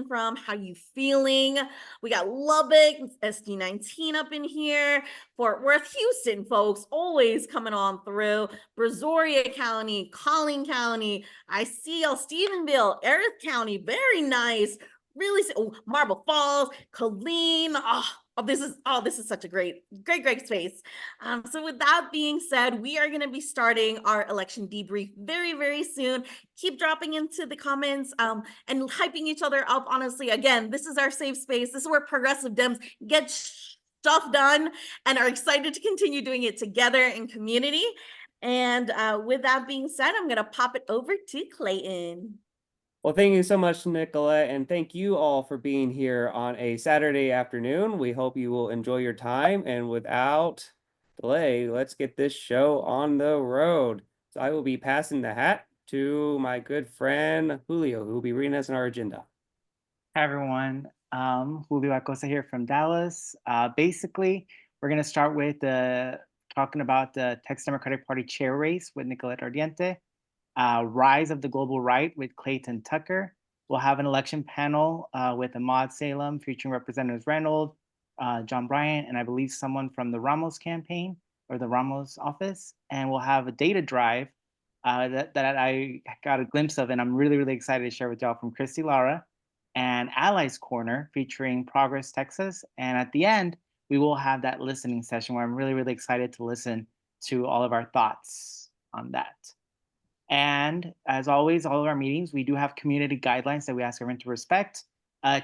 from? How you feeling? We got Lubbock, SD19 up in here, Fort Worth, Houston, folks, always coming on through. Brazoria County, Collin County, I see y'all, Stephenville, Erith County, very nice. Really, Marble Falls, Colleen. This is such a great space. So with that being said, we are going to be starting our election debrief very, very soon. Keep dropping into the comments and hyping each other up. Honestly, again, this is our safe space. This is where progressive Dems get stuff done and are excited to continue doing it together in community. And with that being said, I'm going to pop it over to Clayton. Well, thank you so much, Nicolette, and thank you all for being here on a Saturday afternoon. We hope you will enjoy your time, and without delay, let's get this show on the road. So I will be passing the hat to my good friend Julio, who will be reading us in our agenda. Hi, everyone. Julio Acosta here from Dallas. Basically, we're going to start with talking about the Texas Democratic Party chair race with Nicolette Ardiente. Rise of the Global Right with Clayton Tucker. We'll have an election panel with Ahmad Salem featuring Representatives Reynolds, John Bryant, and I believe someone from the Ramos campaign or the Ramos office. And we'll have a data drive that I got a glimpse of, and I'm really, really excited to share with y'all from Christy Lara, and Allies Corner featuring Progress Texas. And at the end, we will have that listening session where I'm really, really excited to listen to all of our thoughts on that. And as always, all of our meetings, we do have community guidelines that we ask everyone to respect.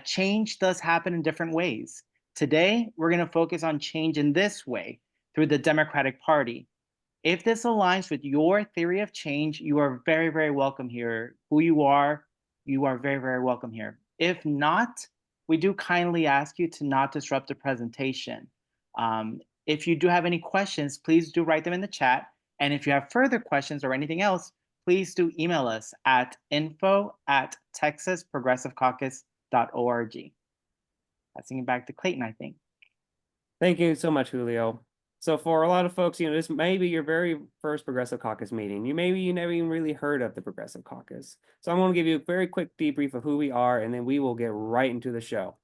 Change does happen in different ways. Today, we're going to focus on change in this way through the Democratic Party. If this aligns with your theory of change, you are very, very welcome here. Who you are very, very welcome here. If not, we do kindly ask you to not disrupt the presentation. If you do have any questions, please do write them in the chat. And if you have further questions or anything else, please do email us at info@texasprogressivecaucus.org. Passing it back to Clayton, I think. Thank you so much, Julio. So for a lot of folks, this may be your very first Progressive Caucus meeting. You never even really heard of the Progressive Caucus. So I'm going to give you a very quick debrief of who we are, and then we will get right into the show.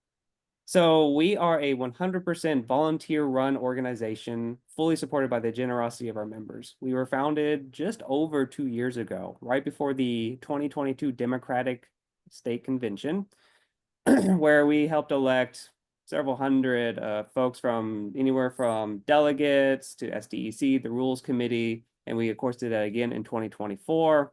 So we are a 100% volunteer-run organization, fully supported by the generosity of our members. We were founded just over 2 years ago, right before the 2022 Democratic State Convention, where we helped elect several hundred folks from anywhere from delegates to SDEC, the Rules Committee, and we, of course, did that again in 2024.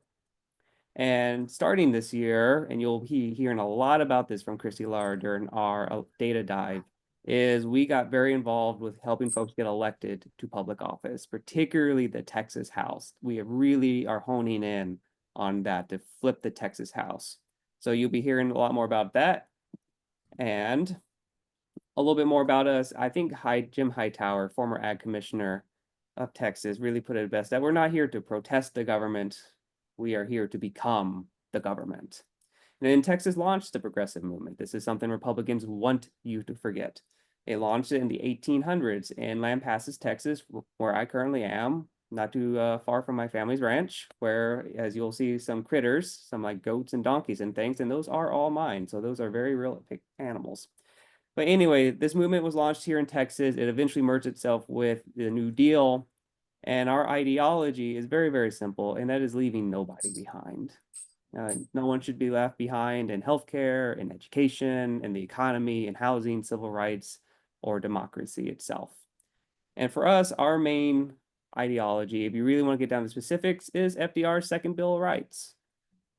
And starting this year, and you'll be hearing a lot about this from Christy Lara during our data dive, is we got very involved with helping folks get elected to public office, particularly the Texas House. We really are honing in on that to flip the Texas House. So you'll be hearing a lot more about that. And a little bit more about us. I think Jim Hightower, former Ag Commissioner of Texas, really put it best that we're not here to protest the government. We are here to become the government. And then Texas launched the progressive movement. This is something Republicans want you to forget. It launched it in the 1800s in Lampasas, Texas, where I currently am, not too far from my family's ranch, where, as you'll see, some critters, some like goats and donkeys and things, and those are all mine. So those are very real animals. But anyway, this movement was launched here in Texas. It eventually merged itself with the New Deal. And our ideology is very, very simple, and that is leaving nobody behind. No one should be left behind in healthcare, in education, in the economy, in housing, civil rights, or democracy itself. And for us, our main ideology, if you really want to get down to specifics, is FDR's second Bill of Rights.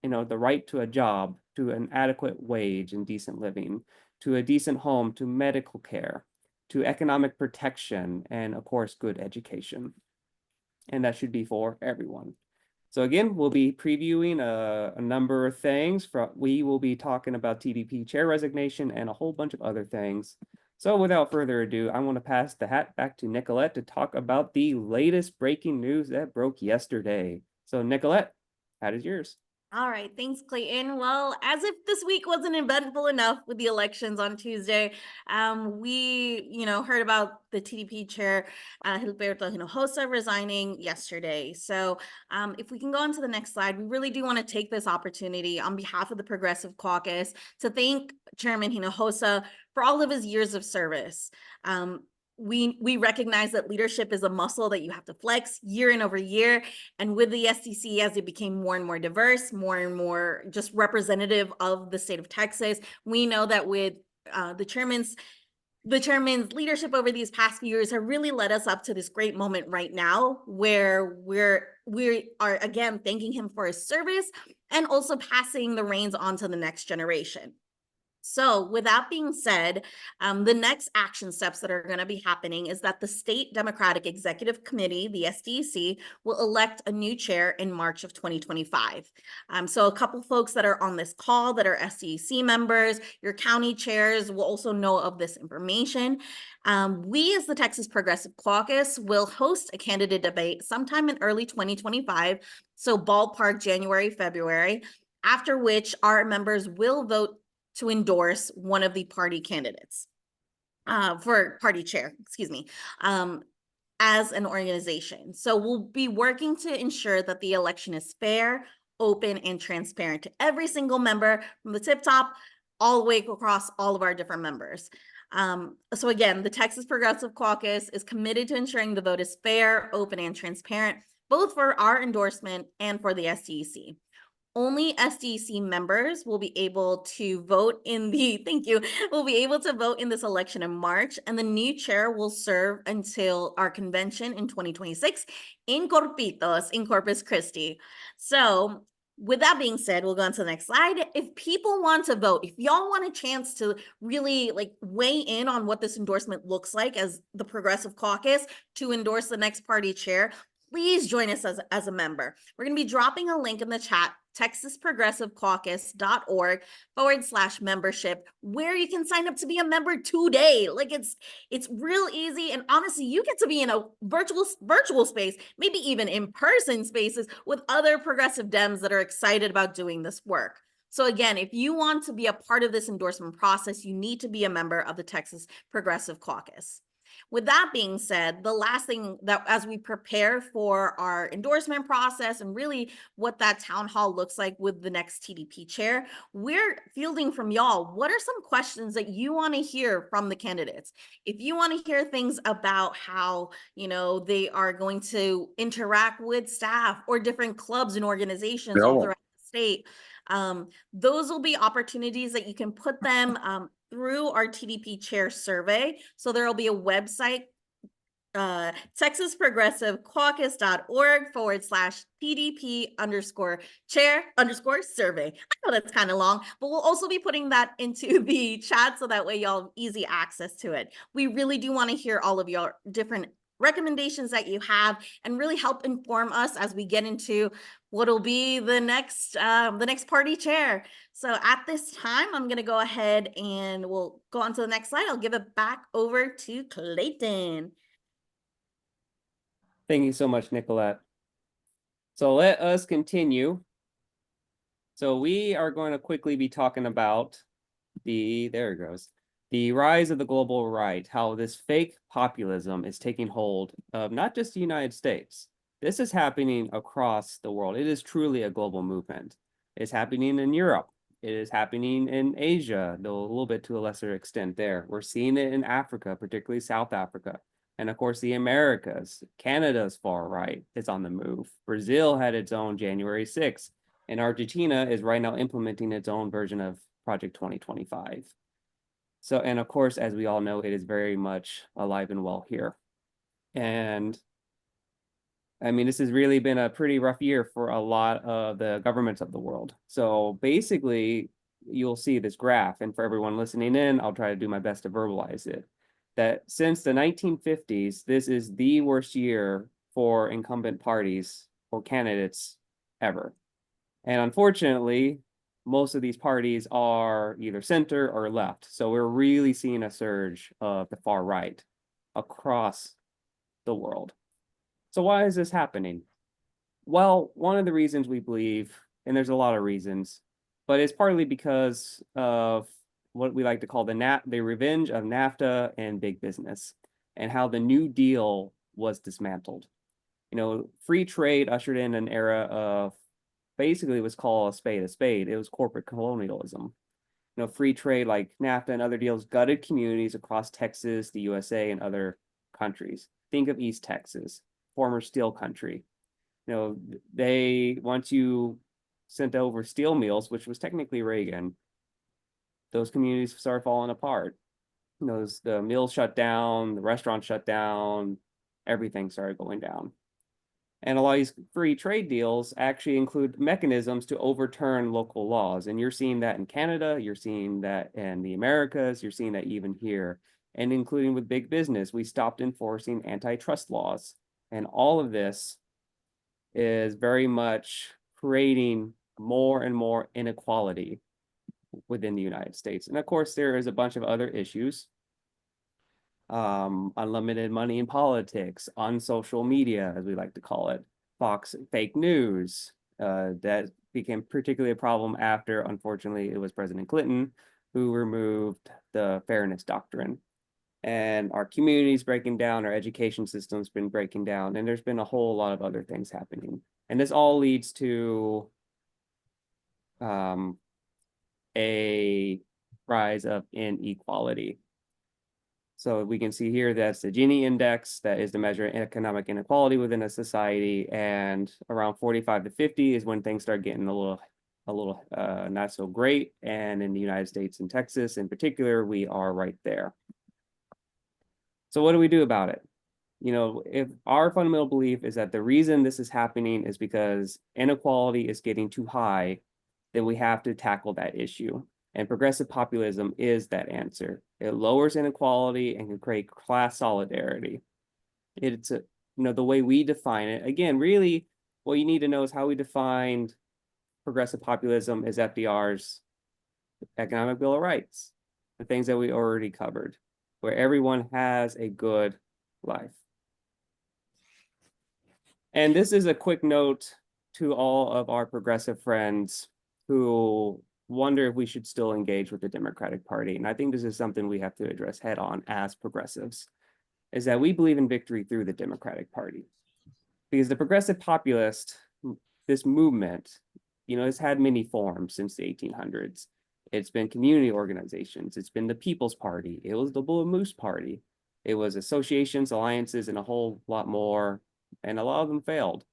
The right to a job, to an adequate wage and decent living, to a decent home, to medical care, to economic protection, and of course, good education. And that should be for everyone. So again, we'll be previewing a number of things. We will be talking about TDP chair resignation and a whole bunch of other things. So without further ado, I want to pass the hat back to Nicolette to talk about the latest breaking news that broke yesterday. So Nicolette, hat is yours. All right, thanks, Clayton. Well, as if this week wasn't eventful enough with the elections on Tuesday, we, heard about the TDP chair, Gilberto Hinojosa, resigning yesterday. So if we can go on to the next slide, we really do want to take this opportunity on behalf of the Progressive Caucus to thank Chairman Hinojosa for all of his years of service. We recognize that leadership is a muscle that you have to flex year in over year. And with the SDC, as it became more and more diverse, more and more just representative of the state of Texas, we know that with the chairman's leadership over these past few years have really led us up to this great moment right now where we are again thanking him for his service and also passing the reins on to the next generation. So with that being said, the next action steps that are going to be happening is that the State Democratic Executive Committee, the SDEC, will elect a new chair in March of 2025. So a couple folks that are on this call that are SDEC members, your county chairs will also know of this information. We as the Texas Progressive Caucus will host a candidate debate sometime in early 2025, so ballpark January, February, after which our members will vote to endorse one of the party candidates for party chair, as an organization. So we'll be working to ensure that the election is fair, open, and transparent to every single member from the tip top all the way across all of our different members. So again, the Texas Progressive Caucus is committed to ensuring the vote is fair, open, and transparent, both for our endorsement and for the SDEC. Only SDEC members will be able to vote in will be able to vote in this election in March, and the new chair will serve until our convention in 2026 in Corpitos, in Corpus Christi. So with that being said, we'll go on to the next slide. If people want to vote, if y'all want a chance to really weigh in on what this endorsement looks like as the Progressive Caucus to endorse the next party chair, please join us as a member. We're going to be dropping a link in the chat, texasprogressivecaucus.org/membership, where you can sign up to be a member today. It's real easy. And honestly, you get to be in a virtual space, maybe even in-person spaces with other progressive Dems that are excited about doing this work. So again, if you want to be a part of this endorsement process, you need to be a member of the Texas Progressive Caucus. With that being said, the last thing that as we prepare for our endorsement process and really what that town hall looks like with the next TDP chair, we're fielding from y'all. What are some questions that you want to hear from the candidates? If you want to hear things about how, they are going to interact with staff or different clubs and organizations all throughout the state, those will be opportunities that you can put them through our TDP chair survey. So there will be a website, texasprogressive.org/PDP_chair_survey. I know that's kind of long, but we'll also be putting that into the chat so that way y'all have easy access to it. We really do want to hear all of your different recommendations that you have and really help inform us as we get into what'll be the next party chair. So at this time, I'm going to go ahead and we'll go on to the next slide. I'll give it back over to Clayton. Thank you so much, Nicolette. So let us continue. So we are going to quickly be talking about the rise of the global right, how this fake populism is taking hold of not just the United States. This is happening across the world. It is truly a global movement. It's happening in Europe. It is happening in Asia, though a little bit to a lesser extent there. We're seeing it in Africa, particularly South Africa. And of course, the Americas. Canada's far right is on the move. Brazil had its own January 6th. And Argentina is right now implementing its own version of Project 2025. So, and of course, as we all know, it is very much alive and well here. And I mean, this has really been a pretty rough year for a lot of the governments of the world. So basically, you'll see this graph, and for everyone listening in, I'll try to do my best to verbalize it, that since the 1950s, this is the worst year for incumbent parties or candidates ever. And unfortunately, most of these parties are either center or left. So we're really seeing a surge of the far right across the world. So why is this happening? Well, one of the reasons we believe And there's a lot of reasons, but it's partly because of what we like to call the revenge of NAFTA and big business, and how the New Deal was dismantled. You know, free trade ushered in an era of basically was called a spade a spade. It was corporate colonialism. You know, free trade like NAFTA and other deals gutted communities across Texas, the USA, and other countries. Think of East Texas, former steel country. You know, they once you sent over steel mills, which was technically Reagan, those communities started falling apart. The mills shut down, the restaurants shut down, everything started going down. And a lot of these free trade deals actually include mechanisms to overturn local laws. And you're seeing that in Canada, you're seeing that in the Americas, you're seeing that even here. And including with big business, we stopped enforcing antitrust laws. And all of this is very much creating more and more inequality within the United States. And of course, there is a bunch of other issues. Unlimited money in politics, on social media, as we like to call it, fake news, that became particularly a problem after, unfortunately, it was President Clinton who removed the fairness doctrine. And our community's breaking down, our education system's been breaking down, and there's been a whole lot of other things happening. And this all leads to a rise of inequality. So we can see here that's the Gini index, that is the measure of economic inequality within a society, and around 45 to 50 is when things start getting a little not so great. And in the United States and Texas in particular, we are right there. So what do we do about it? You know, if our fundamental belief is that the reason this is happening is because inequality is getting too high, then we have to tackle that issue. And progressive populism is that answer. It lowers inequality and can create class solidarity. It's the way we define it. Again, really, what you need to know is how we defined progressive populism is FDR's Economic Bill of Rights, the things that we already covered, where everyone has a good life. And this is a quick note to all of our progressive friends who wonder if we should still engage with the Democratic Party. And I think this is something we have to address head on as progressives, is that we believe in victory through the Democratic Party. Because the progressive populist, this movement, has had many forms since the 1800s. It's been community organizations. It's been the People's Party. It was the Bull Moose Party. It was associations, alliances, and a whole lot more. And a lot of them failed.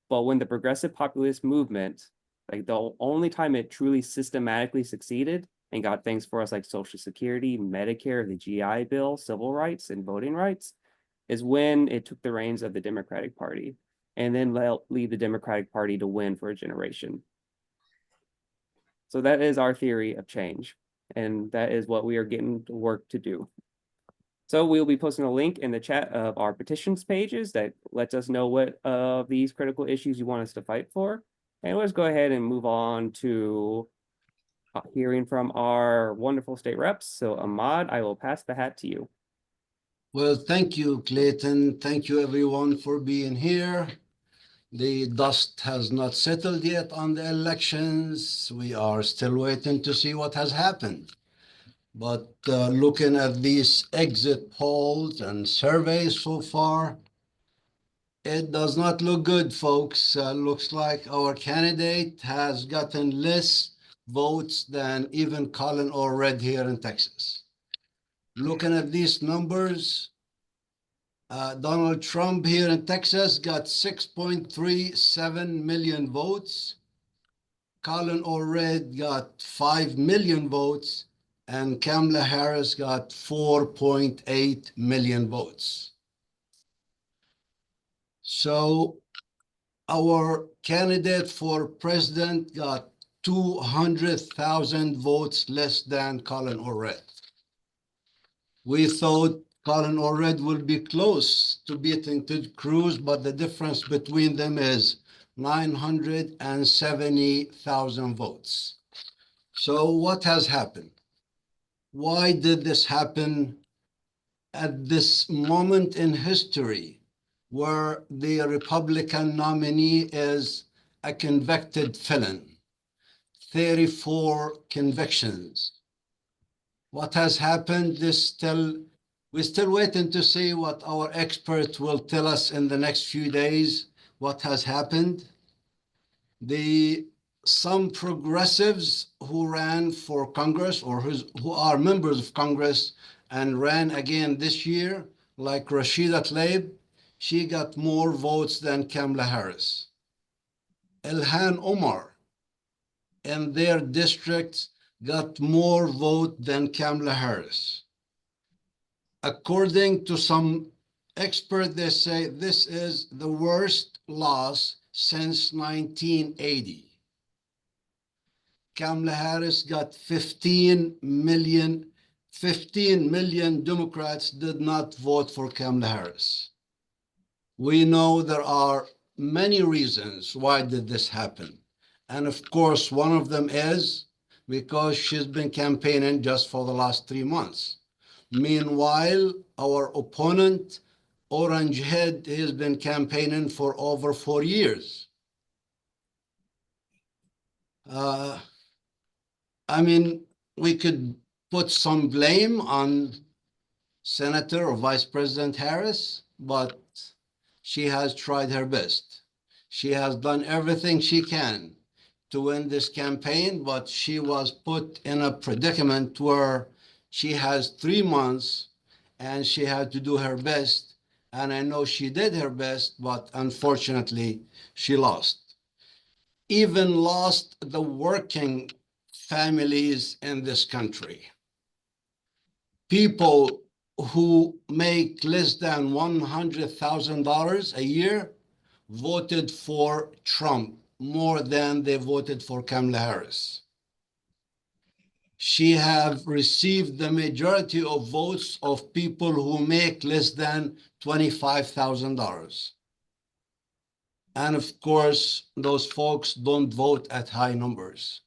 But when the progressive populist movement, like the only time it truly systematically succeeded and got things for us like Social Security, Medicare, the GI Bill, civil rights, and voting rights, is when it took the reins of the Democratic Party and then lead the Democratic Party to win for a generation. So that is our theory of change. And that is what we are getting to work to do. So we'll be posting a link in the chat of our petitions pages that lets us know what of these critical issues you want us to fight for. And let's go ahead and move on to hearing from our wonderful state reps. So Ahmad, I will pass the hat to you. Well, thank you, Clayton. Thank you, everyone, for being here. The dust has not settled yet on the elections. We are still waiting to see what has happened. But looking at these exit polls and surveys so far, it does not look good, folks. Looks like our candidate has gotten less votes than even Colin Allred here in Texas. Looking at these numbers, Donald Trump here in Texas got 6.37 million votes. Colin Allred got 5 million votes, and Kamala Harris got 4.8 million votes. So our candidate for president got 200,000 votes less than Colin Allred. We thought Colin Allred will be close to beating Ted Cruz, but the difference between them is 970,000 votes. So what has happened? Why did this happen at this moment in history where the Republican nominee is a convicted felon, 34 convictions. What has happened is we're still waiting to see what our expert will tell us in the next few days, what has happened. Some progressives who ran for Congress or who are members of Congress and ran again this year, like Rashida Tlaib, she got more votes than Kamala Harris. Ilhan Omar in their districts got more vote than Kamala Harris. According to some experts, they say this is the worst loss since 1980. Kamala Harris got 15 million Democrats did not vote for Kamala Harris. We know there are many reasons why did this happen. And of course, one of them is because she's been campaigning just for the last 3 months. Meanwhile, our opponent, Orange Head, has been campaigning for over 4 years. I mean, we could put some blame on Senator or Vice President Harris, but she has tried her best. She has done everything she can to win this campaign, but she was put in a predicament where she has 3 months and she had to do her best. And I know she did her best, but unfortunately, she lost. Even lost the working families in this country. People who make less than $100,000 a year voted for Trump more than they voted for Kamala Harris. She have received the majority of votes of people who make less than $25,000. And of course, those folks don't vote at high numbers.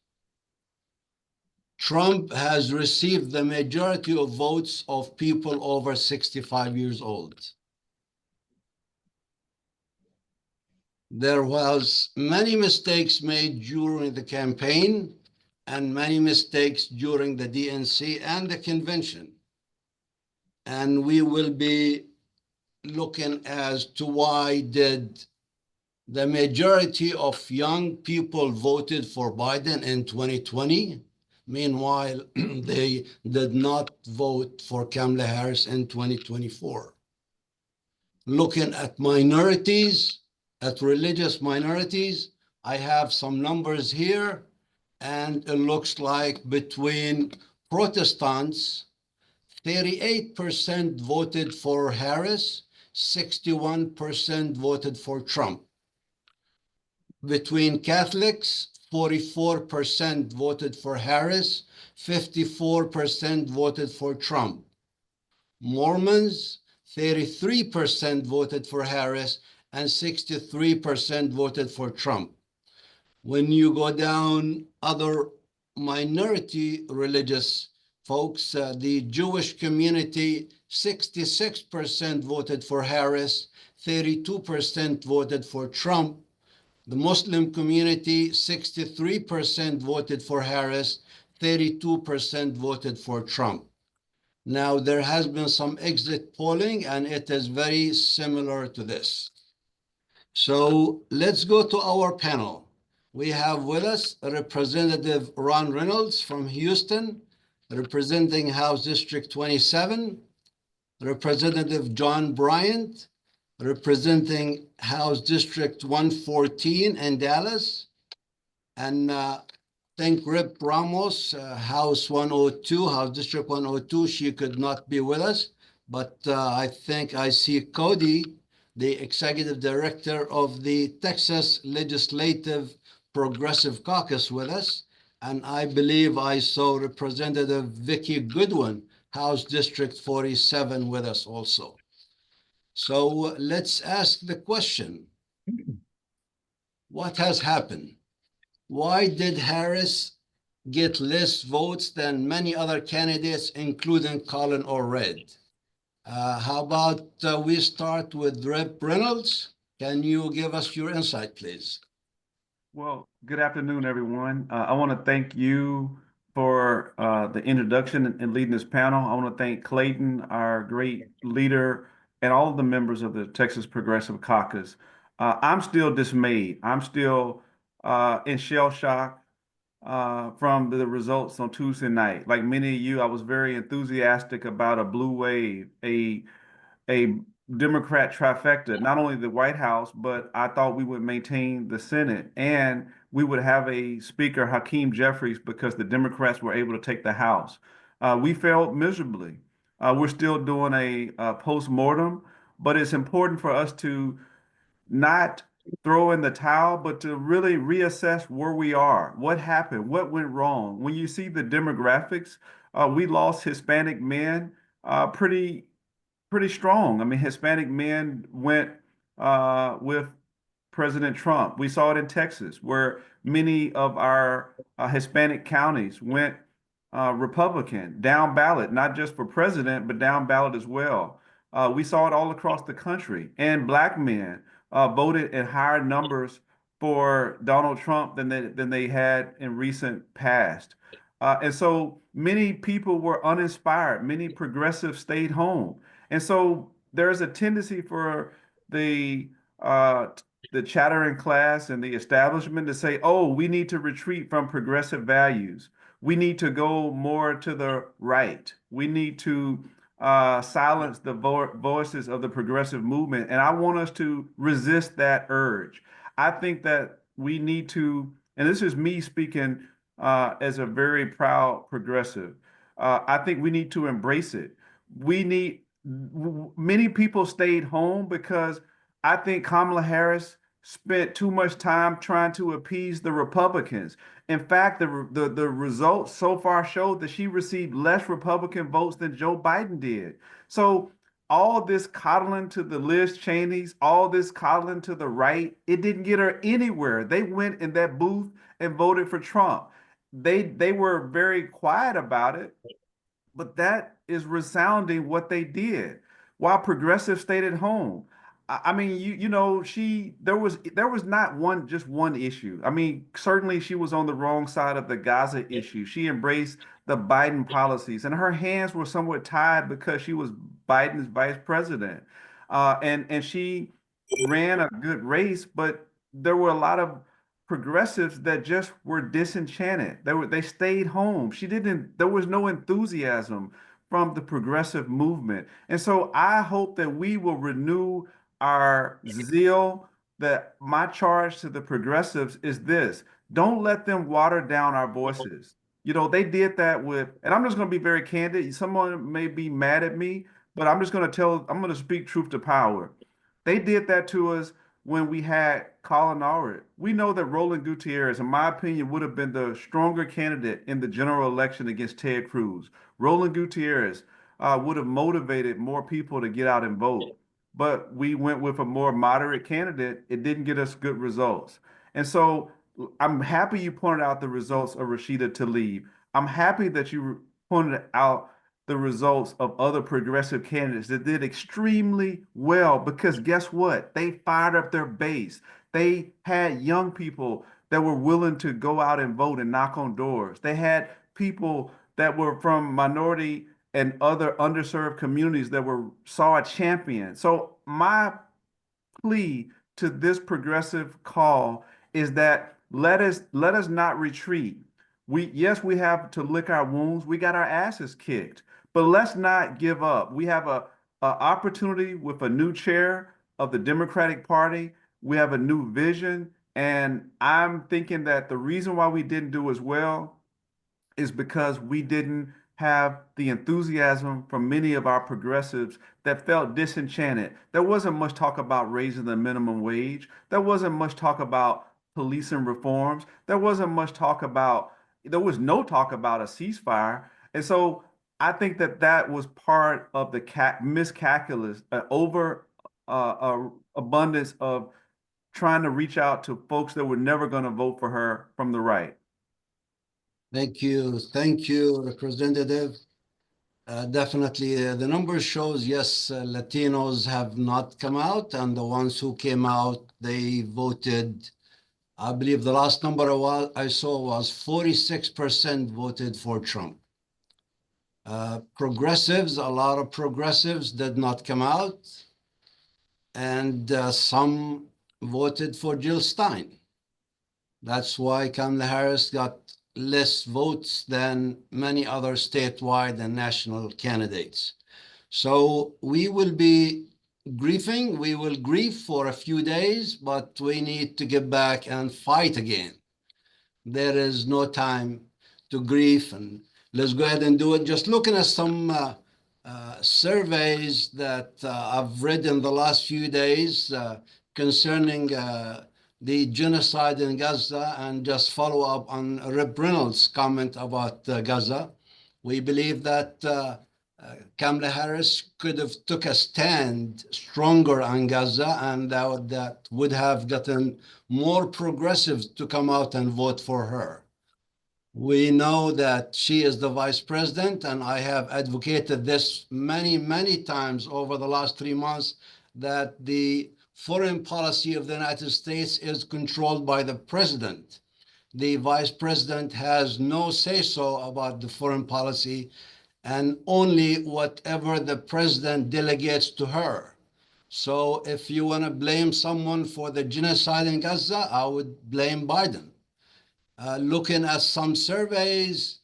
Trump has received the majority of votes of people over 65 years old. There was many mistakes made during the campaign and many mistakes during the DNC and the convention. And we will be looking as to why did the majority of young people voted for Biden in 2020. Meanwhile, they did not vote for Kamala Harris in 2024. Looking at minorities, at religious minorities, I have some numbers here, and it looks like between Protestants, 38% voted for Harris, 61% voted for Trump. Between Catholics, 44% voted for Harris, 54% voted for Trump. Mormons, 33% voted for Harris, and 63% voted for Trump. When you go down other minority religious folks, the Jewish community, 66% voted for Harris, 32% voted for Trump. The Muslim community, 63% voted for Harris, 32% voted for Trump. Now, there has been some exit polling, and it is very similar to this. So let's go to our panel. We have with us Representative Ron Reynolds from Houston, representing House District 27, Representative John Bryant, representing House District 114 in Dallas, and think Rep. Ramos, House 102, House District 102, she could not be with us, but I think I see Cody, the Executive Director of the Texas Legislative Progressive Caucus with us, and I believe I saw Representative Vicky Goodwin, House District 47 with us also. So let's ask the question, what has happened? Why did Harris get less votes than many other candidates, including Colin or Red? How about we start with Rep. Reynolds? Can you give us your insight, please? Well, good afternoon, everyone. I want to thank you for the introduction and leading this panel. I want to thank Clayton, our great leader, and all of the members of the Texas Progressive Caucus. I'm still dismayed. I'm still in shell shock from the results on Tuesday night. Like many of you, I was very enthusiastic about a blue wave, a Democrat trifecta, not only the White House, but I thought we would maintain the Senate and we would have a Speaker, Hakeem Jeffries, because the Democrats were able to take the House. We failed miserably. We're still doing a post-mortem, but it's important for us to not throw in the towel, but to really reassess where we are, what happened, what went wrong. When you see the demographics, we lost Hispanic men pretty strong. I mean, Hispanic men went with President Trump. We saw it in Texas, where many of our Hispanic counties went Republican, down ballot, not just for president, but down ballot as well. We saw it all across the country. And black men voted in higher numbers for Donald Trump than they had in recent past. And so many people were uninspired. Many progressives stayed home. And so there's a tendency for the uh, the chattering class and the establishment to say, "Oh, we need to retreat from progressive values. We need to go more to the right. We need to silence the voices of the progressive movement." And I want us to resist that urge. I think that we need to, and this is me speaking as a very proud progressive. I think we need to embrace it. We need Many people stayed home because I think Kamala Harris spent too much time trying to appease the Republicans. In fact, the results so far showed that she received less Republican votes than Joe Biden did. So all this coddling to the Liz Cheneys, all this coddling to the right, it didn't get her anywhere. They went in that booth and voted for Trump. They were very quiet about it, but that is resounding what they did while progressives stayed at home. I mean, you know, there was not one issue. I mean, certainly she was on the wrong side of the Gaza issue. She embraced the Biden policies, and her hands were somewhat tied because she was Biden's vice president. And she ran a good race, but there were a lot of progressives that just were disenchanted. They stayed home. There was no enthusiasm from the progressive movement. And so I hope that we will renew our zeal. That my charge to the progressives is this: don't let them water down our voices. You know, they did that with, and I'm just going to be very candid. Someone may be mad at me, but I'm going to speak truth to power. They did that to us when we had Colin Howard. We know that Roland Gutierrez, in my opinion, would have been the stronger candidate in the general election against Ted Cruz. Roland Gutierrez would have motivated more people to get out and vote. But we went with a more moderate candidate. It didn't get us good results. And so I'm happy you pointed out the results of Rashida Tlaib. I'm happy that you pointed out the results of other progressive candidates that did extremely well, because guess what? They fired up their base. They had young people that were willing to go out and vote and knock on doors. They had people that were from minority and other underserved communities that saw a champion. So my plea to this progressive call is that let us not retreat. We have to lick our wounds. We got our asses kicked, but let's not give up. We have a opportunity with a new chair of the Democratic Party. We have a new vision, and I'm thinking that the reason why we didn't do as well is because we didn't have the enthusiasm from many of our progressives that felt disenchanted. There wasn't much talk about raising the minimum wage. There wasn't much talk about policing reforms. There was no talk about a ceasefire. And so I think that was part of the miscalculus, over abundance of trying to reach out to folks that were never going to vote for her from the right. Thank you, Representative. Definitely, the numbers shows, yes, Latinos have not come out, and the ones who came out, they voted I believe the last number I saw was 46% voted for Trump. Progressives, a lot of progressives did not come out, and some voted for Jill Stein. That's why Kamala Harris got less votes than many other statewide and national candidates. So we will be grieving. We will grieve for a few days, but we need to get back and fight again. There is no time to grieve, and let's go ahead and do it. Just looking at some surveys that I've read in the last few days concerning the genocide in Gaza, and just follow up on Rep. Reynolds' comment about Gaza. We believe that Kamala Harris could have took a stand stronger on Gaza, and that would have gotten more progressives to come out and vote for her. We know that she is the vice president, and I have advocated this many, many times over the last 3 months, that the foreign policy of the United States is controlled by the president. The vice president has no say-so about the foreign policy, and only whatever the president delegates to her. So if you want to blame someone for the genocide in Gaza, I would blame Biden. Looking at some surveys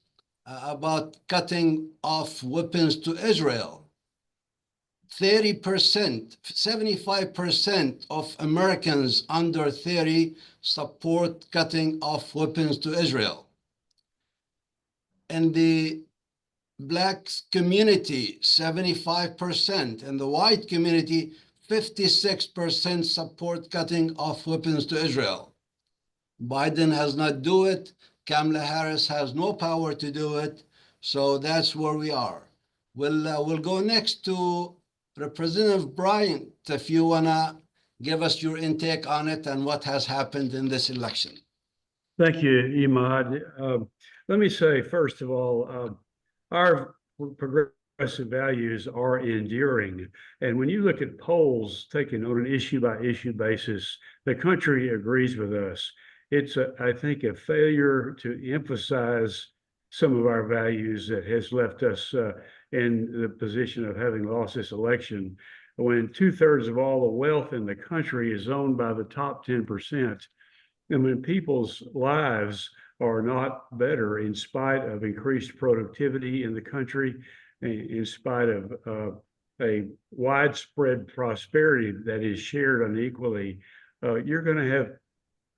about cutting off weapons to Israel, 30%, 75% of Americans under 30 support cutting off weapons to Israel. In the Black community, 75%, and the white community, 56% support cutting off weapons to Israel. Biden has not do it. Kamala Harris has no power to do it. So that's where we are. We'll go next to Representative Bryant, if you wanna give us your intake on it and what has happened in this election. Thank you, Imad. Let me say, first of all, our progressive values are enduring. And when you look at polls taken on an issue-by-issue basis, the country agrees with us. It's, I think, a failure to emphasize some of our values that has left us in the position of having lost this election. When 2/3 of all the wealth in the country is owned by the top 10%, and when people's lives are not better in spite of increased productivity in the country, in spite of a widespread prosperity that is shared unequally, you're going to have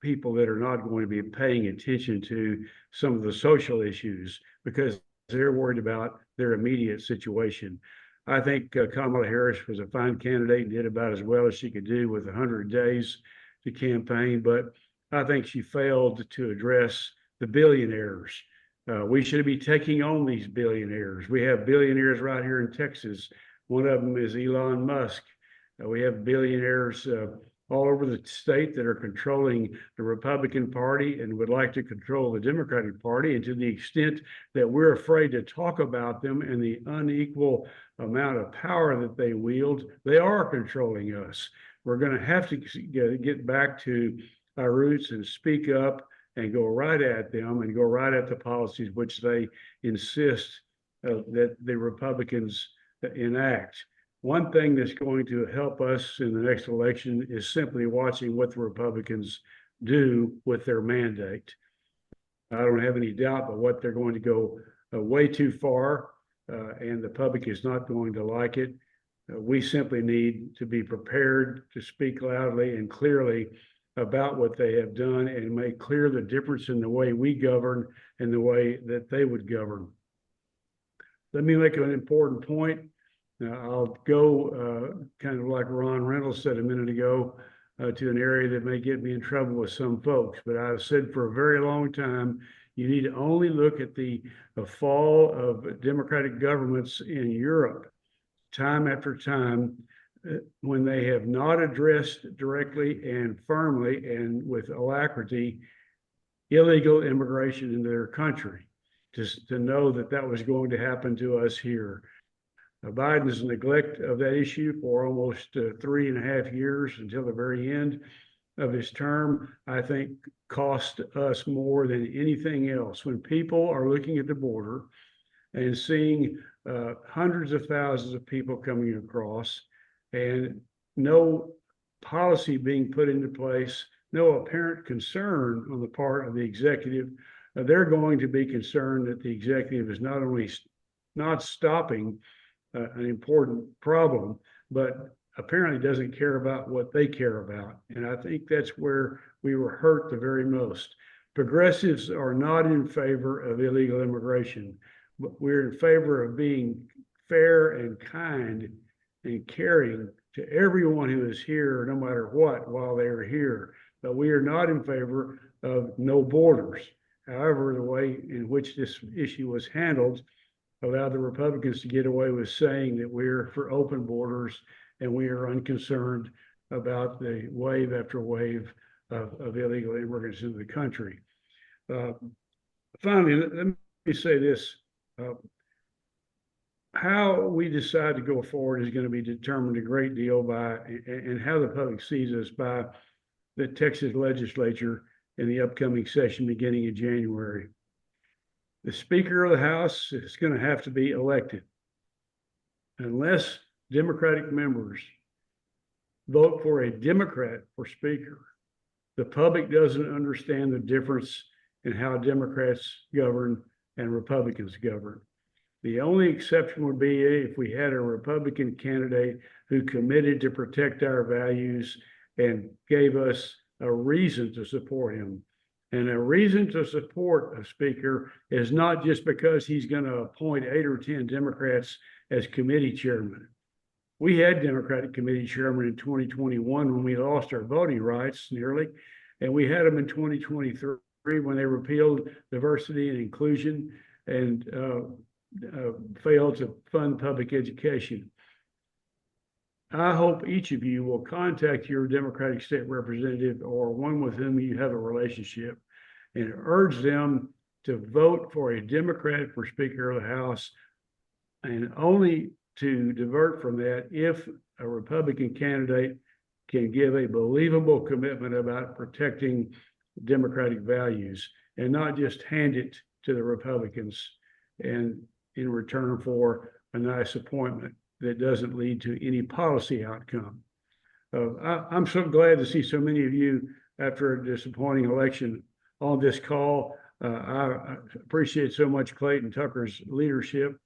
people that are not going to be paying attention to some of the social issues because they're worried about their immediate situation. I think Kamala Harris was a fine candidate and did about as well as she could do with 100 days to campaign, but I think she failed to address the billionaires. We should be taking on these billionaires. We have billionaires right here in Texas. One of them is Elon Musk. We have billionaires all over the state that are controlling the Republican Party and would like to control the Democratic Party. And to the extent that we're afraid to talk about them and the unequal amount of power that they wield, they are controlling us. We're going to have to get back to our roots and speak up and go right at them and go right at the policies which they insist that the Republicans enact. One thing that's going to help us in the next election is simply watching what the Republicans do with their mandate. I don't have any doubt but what they're going to go way too far, and the public is not going to like it. We simply need to be prepared to speak loudly and clearly about what they have done and make clear the difference in the way we govern and the way that they would govern. Let me make an important point. Now, I'll go kind of like Ron Reynolds said a minute ago to an area that may get me in trouble with some folks, but I've said for a very long time, you need to only look at the fall of democratic governments in Europe time after time when they have not addressed directly and firmly and with alacrity illegal immigration into their country, just to know that that was going to happen to us here. Biden's neglect of that issue for almost 3.5 years until the very end of his term, I think cost us more than anything else. When people are looking at the border and seeing hundreds of thousands of people coming across and no policy being put into place, no apparent concern on the part of the executive, they're going to be concerned that the executive is not only not stopping an important problem, but apparently doesn't care about what they care about. And I think that's where we were hurt the very most. Progressives are not in favor of illegal immigration, but we're in favor of being fair and kind and caring to everyone who is here, no matter what, while they are here. But we are not in favor of no borders. However, the way in which this issue was handled allowed the Republicans to get away with saying that we're for open borders and we are unconcerned about the wave after wave of illegal immigrants into the country. Finally, let me say this. How we decide to go forward is going to be determined a great deal by, and how the public sees us, by the Texas legislature in the upcoming session beginning in January. The Speaker of the House is going to have to be elected. Unless Democratic members vote for a Democrat for Speaker, the public doesn't understand the difference in how Democrats govern and Republicans govern. The only exception would be if we had a Republican candidate who committed to protect our values and gave us a reason to support him. And a reason to support a speaker is not just because he's going to appoint 8 or 10 Democrats as committee chairman. We had Democratic committee chairman in 2021 when we lost our voting rights nearly, and we had them in 2023 when they repealed diversity and inclusion and failed to fund public education. I hope each of you will contact your Democratic state representative or one with whom you have a relationship and urge them to vote for a Democrat for Speaker of the House, and only to divert from that if a Republican candidate can give a believable commitment about protecting Democratic values and not just hand it to the Republicans and in return for a nice appointment that doesn't lead to any policy outcome. I'm so glad to see so many of you after a disappointing election on this call. I appreciate so much Clayton Tucker's leadership.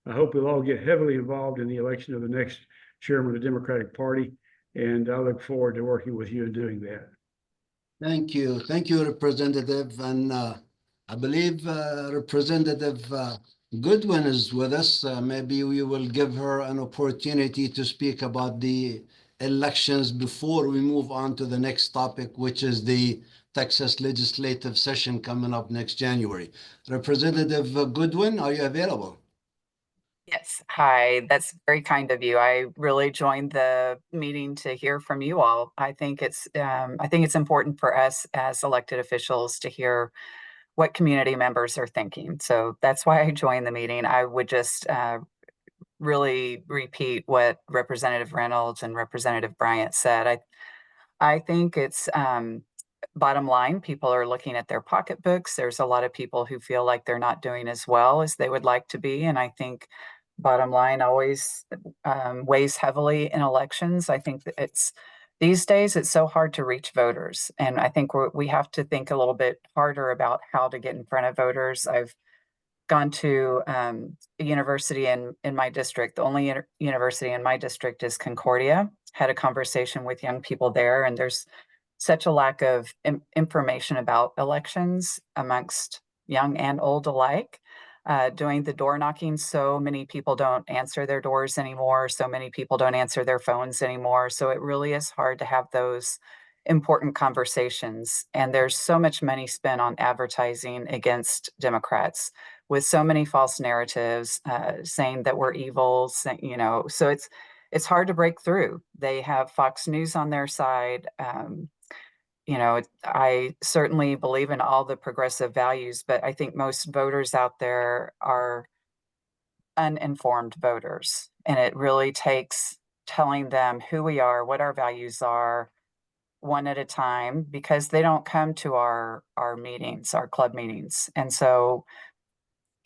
I hope we'll all get heavily involved in the election of the next chairman of the Democratic Party, and I look forward to working with you in doing that. Thank you, Representative. And I believe Representative Goodwin is with us. Maybe we will give her an opportunity to speak about the elections before we move on to the next topic, which is the Texas legislative session coming up next January. Representative Goodwin, are you available? Yes. Hi, that's very kind of you. I really joined the meeting to hear from you all. I think it's important for us as elected officials to hear what community members are thinking. So that's why I joined the meeting. I would just really repeat what Representative Reynolds and Representative Bryant said. I think it's bottom line, people are looking at their pocketbooks. There's a lot of people who feel like they're not doing as well as they would like to be. And I think bottom line always weighs heavily in elections. I think that these days it's so hard to reach voters. And I think we have to think a little bit harder about how to get in front of voters. I've gone to a university in my district. The only university in my district is Concordia. Had a conversation with young people there, and there's such a lack of information about elections amongst young and old alike. Doing the door knocking, so many people don't answer their doors anymore. So many people don't answer their phones anymore. So it really is hard to have those important conversations. And there's so much money spent on advertising against Democrats with so many false narratives saying that we're evil, so it's hard to break through. They have Fox News on their side. I certainly believe in all the progressive values, but I think most voters out there are uninformed voters. And it really takes telling them who we are, what our values are, one at a time because they don't come to our meetings, our club meetings. And so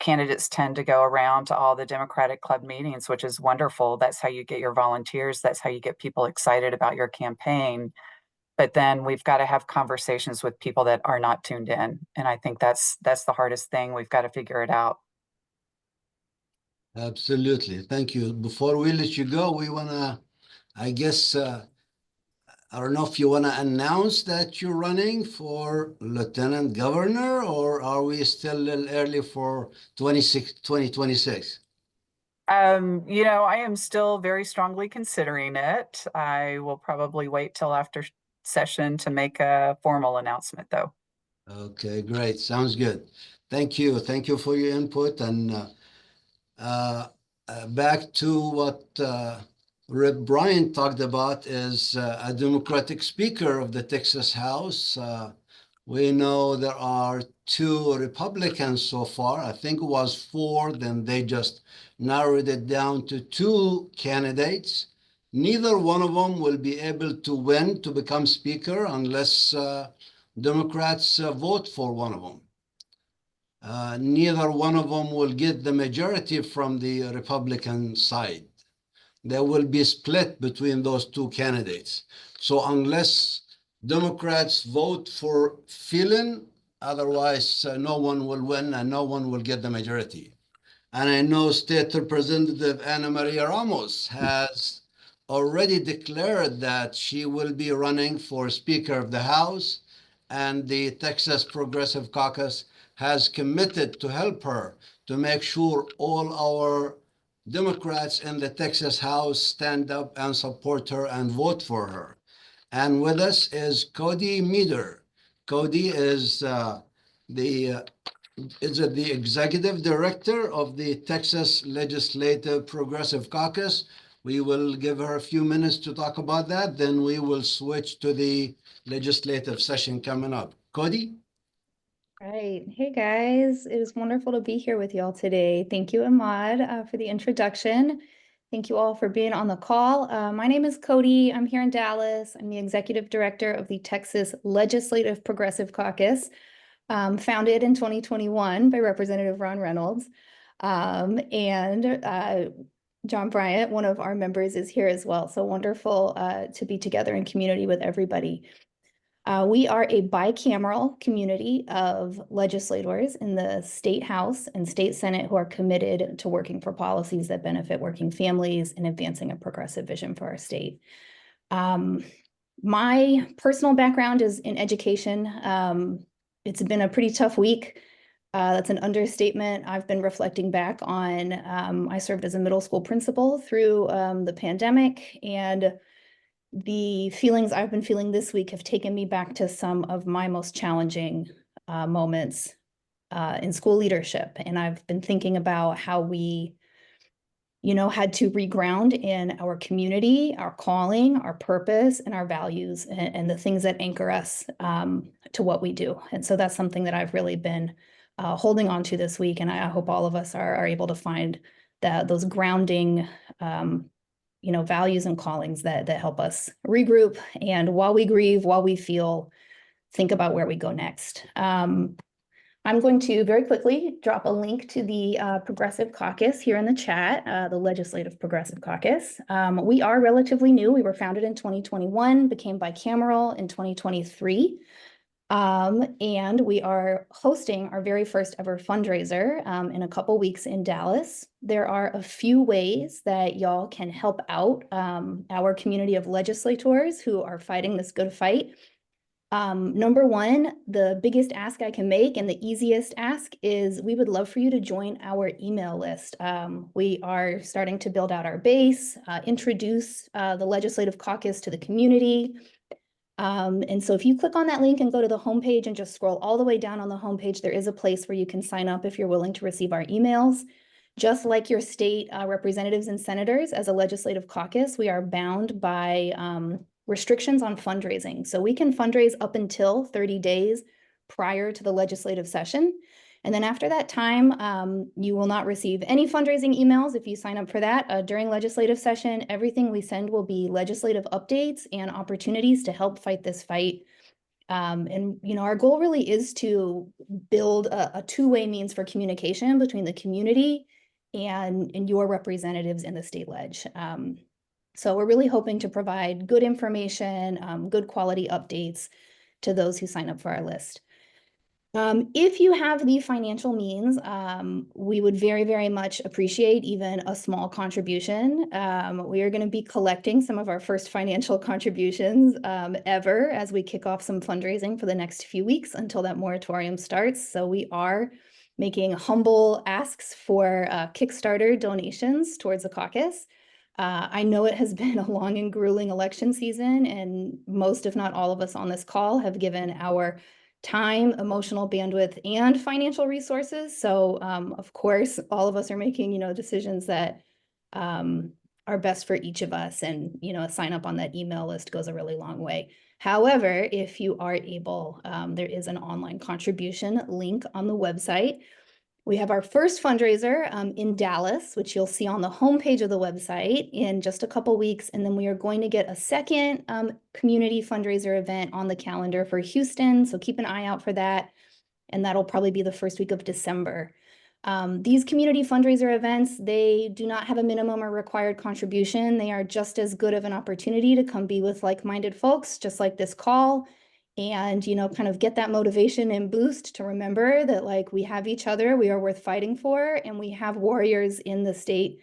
candidates tend to go around to all the Democratic club meetings, which is wonderful. That's how you get your volunteers. That's how you get people excited about your campaign. But then we've got to have conversations with people that are not tuned in. And I think that's the hardest thing. We've got to figure it out. Absolutely. Thank you. Before we let you go, we want to, I guess, I don't know if you want to announce that you're running for Lieutenant Governor, or are we still a little early for 2026? You know, I am still very strongly considering it. I will probably wait till after session to make a formal announcement, though. Okay, great. Sounds good. Thank you. Thank you for your input. And back to what Rep. Bryant talked about is a Democratic Speaker of the Texas House. We know there are 2 Republicans so far. I think it was 4, then they just narrowed it down to 2 candidates. Neither one of them will be able to win to become Speaker unless Democrats vote for one of them. Neither one of them will get the majority from the Republican side. There will be split between those 2 candidates. So unless Democrats vote for Phelan, otherwise no one will win and no one will get the majority. And I know State Representative Ana Maria Ramos has already declared that she will be running for Speaker of the House, and the Texas Progressive Caucus has committed to help her to make sure all our Democrats in the Texas House stand up and support her and vote for her. And with us is Cody Meader. Cody is the executive director of the Texas Legislative Progressive Caucus. We will give her a few minutes to talk about that. Then we will switch to the legislative session coming up. Cody? Right. Hey guys, it was wonderful to be here with y'all today. Thank you, Ahmad, for the introduction. Thank you all for being on the call. My name is Cody. I'm here in Dallas. I'm the executive director of the Texas Legislative Progressive Caucus, founded in 2021 by Representative Ron Reynolds. John Bryant, one of our members, is here as well. So wonderful to be together in community with everybody. We are a bicameral community of legislators in the state house and state senate who are committed to working for policies that benefit working families and advancing a progressive vision for our state. My personal background is in education. It's been a pretty tough week. That's an understatement. I've been reflecting back on, I served as a middle school principal through the pandemic, and the feelings I've been feeling this week have taken me back to some of my most challenging moments in school leadership. And I've been thinking about how we, had to reground in our community, our calling, our purpose, and our values, and the things that anchor us to what we do. And so that's something that I've really been holding on to this week. And I hope all of us are able to find those grounding values and callings that help us regroup. And while we grieve, while we feel, think about where we go next. I'm going to very quickly drop a link to the Progressive Caucus here in the chat, the Legislative Progressive Caucus. We are relatively new. We were founded in 2021, became bicameral in 2023. And we are hosting our very first ever fundraiser in a couple weeks in Dallas. There are a few ways that y'all can help out our community of legislators who are fighting this good fight. Number one, the biggest ask I can make and the easiest ask is we would love for you to join our email list. We are starting to build out our base, introduce the Legislative Caucus to the community. And so if you click on that link and go to the homepage and just scroll all the way down on the homepage, there is a place where you can sign up if you're willing to receive our emails. Just like your state representatives and senators, as a legislative caucus, we are bound by restrictions on fundraising. So we can fundraise up until 30 days prior to the legislative session. And then after that time, you will not receive any fundraising emails if you sign up for that. During legislative session, everything we send will be legislative updates and opportunities to help fight this fight. And our goal really is to build a two-way means for communication between the community and your representatives in the state ledge. So we're really hoping to provide good information, good quality updates to those who sign up for our list. If you have the financial means, we would very, very much appreciate even a small contribution. We are going to be collecting some of our first financial contributions ever as we kick off some fundraising for the next few weeks until that moratorium starts. So we are making humble asks for Kickstarter donations towards the caucus. I know it has been a long and grueling election season, and most, if not all of us on this call have given our time, emotional bandwidth, and financial resources. So of course, all of us are making, decisions that are best for each of us. And, a sign up on that email list goes a really long way. However, if you are able, there is an online contribution link on the website. We have our first fundraiser in Dallas, which you'll see on the homepage of the website in just a couple weeks. And then we are going to get a second community fundraiser event on the calendar for Houston. So keep an eye out for that. And that'll probably be the first week of December. These community fundraiser events, they do not have a minimum or required contribution. They are just as good of an opportunity to come be with like-minded folks, just like this call. And, kind of get that motivation and boost to remember that we have each other, we are worth fighting for, and we have warriors in the state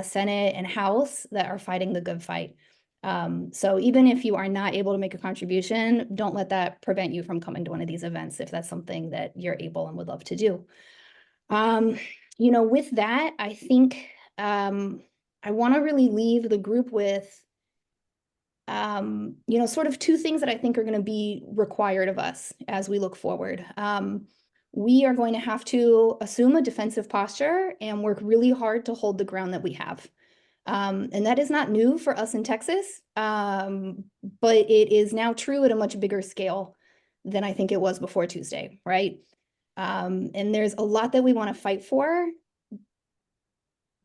Senate and House that are fighting the good fight. So even if you are not able to make a contribution, don't let that prevent you from coming to one of these events if that's something that you're able and would love to do. With that, I think I want to really leave the group with sort of two things that I think are going to be required of us as we look forward. We are going to have to assume a defensive posture and work really hard to hold the ground that we have. And that is not new for us in Texas, but it is now true at a much bigger scale than I think it was before Tuesday, right? And there's a lot that we want to fight for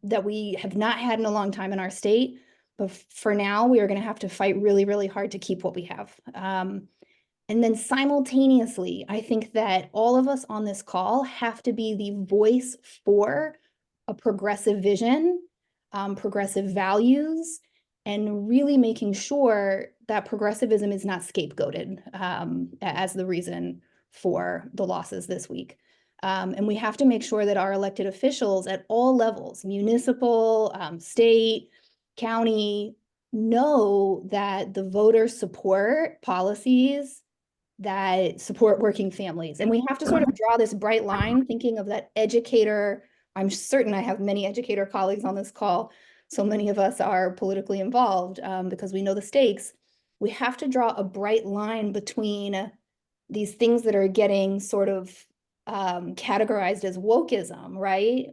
that we have not had in a long time in our state. But for now, we are going to have to fight really, really hard to keep what we have. And then simultaneously, I think that all of us on this call have to be the voice for a progressive vision, progressive values, and really making sure that progressivism is not scapegoated as the reason for the losses this week. And we have to make sure that our elected officials at all levels, municipal, state, county, know that the voters support policies that support working families. And we have to sort of draw this bright line, thinking of that educator. I'm certain I have many educator colleagues on this call. So many of us are politically involved because we know the stakes. We have to draw a bright line between these things that are getting sort of categorized as wokeism, right?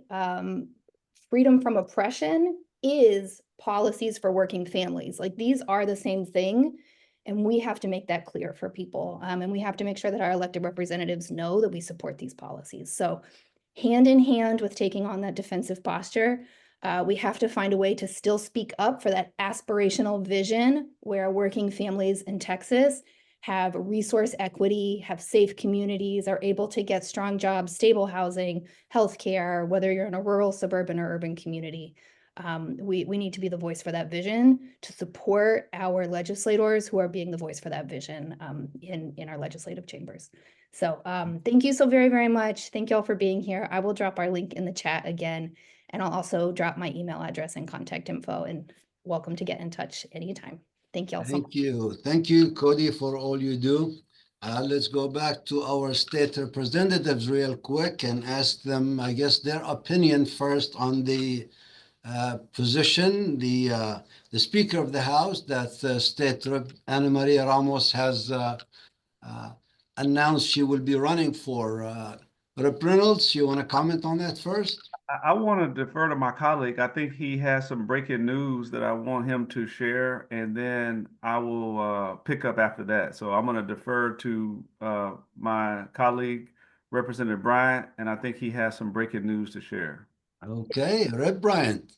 Freedom from oppression is policies for working families. These are the same thing. And we have to make that clear for people. And we have to make sure that our elected representatives know that we support these policies. So hand in hand with taking on that defensive posture, we have to find a way to still speak up for that aspirational vision where working families in Texas have resource equity, have safe communities, are able to get strong jobs, stable housing, healthcare, whether you're in a rural, suburban, or urban community. We need to be the voice for that vision to support our legislators who are being the voice for that vision in our legislative chambers. So thank you so very, very much. Thank you all for being here. I will drop our link in the chat again, and I'll also drop my email address and contact info, and welcome to get in touch anytime. Thank you all so much. Thank you. Thank you, Cody, for all you do. Let's go back to our state representatives real quick and ask them, I guess, their opinion first on the position. The Speaker of the House, that State Rep Ana Maria Ramos has announced she will be running for. Rep Reynolds, you want to comment on that first? I want to defer to my colleague. I think he has some breaking news that I want him to share, and then I will pick up after that. So I'm going to defer to my colleague, Representative Bryant, and I think he has some breaking news to share. Okay, Rep. Bryant.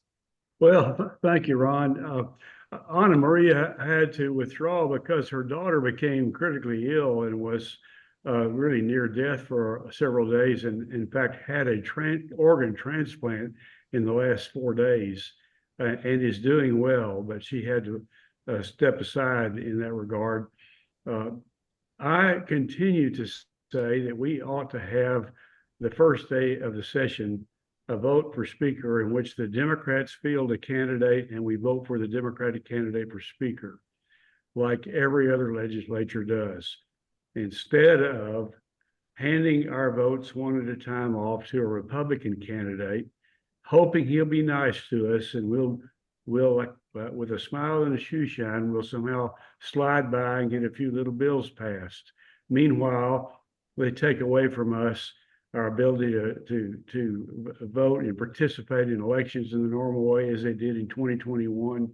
Well, thank you, Ron. Anna Maria had to withdraw because her daughter became critically ill and was really near death for several days, and in fact had a organ transplant in the last 4 days, and is doing well, but she had to step aside in that regard. I continue to say that we ought to have the first day of the session a vote for speaker in which the Democrats field a candidate and we vote for the Democratic candidate for speaker, like every other legislature does, instead of handing our votes one at a time off to a Republican candidate, hoping he'll be nice to us and we'll with a smile and a shoe shine, we'll somehow slide by and get a few little bills passed. Meanwhile, they take away from us our ability to vote and participate in elections in the normal way as they did in 2021.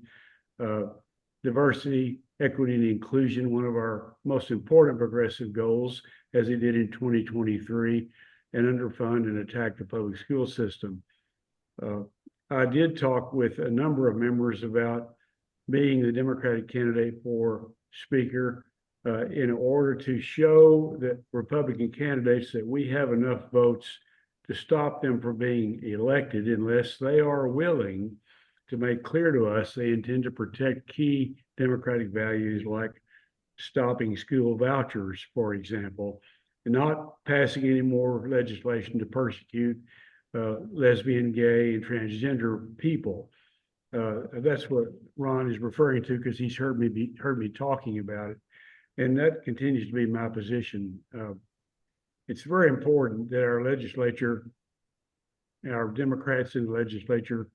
Diversity, equity, and inclusion, one of our most important progressive goals, as they did in 2023, and underfund and attack the public school system. I did talk with a number of members about being the Democratic candidate for speaker in order to show that Republican candidates that we have enough votes to stop them from being elected unless they are willing to make clear to us they intend to protect key Democratic values like stopping school vouchers, for example, and not passing any more legislation to persecute lesbian, gay, and transgender people. That's what Ron is referring to because he's heard me talking about it, and that continues to be my position. It's very important that our legislature, our Democrats in the legislature,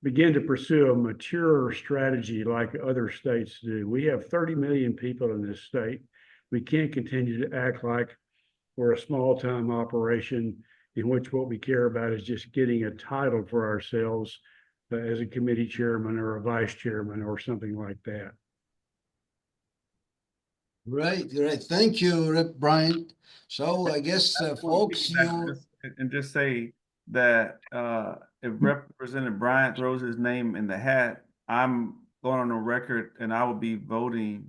begin to pursue a mature strategy like other states do. We have 30 million people in this state. We can't continue to act like we're a small-time operation in which what we care about is just getting a title for ourselves as a committee chairman or a vice chairman or something like that. Right. Thank you, Rep. Bryant. So I guess, folks, and just say that if Representative Bryant throws his name in the hat, I'm going on the record and I will be voting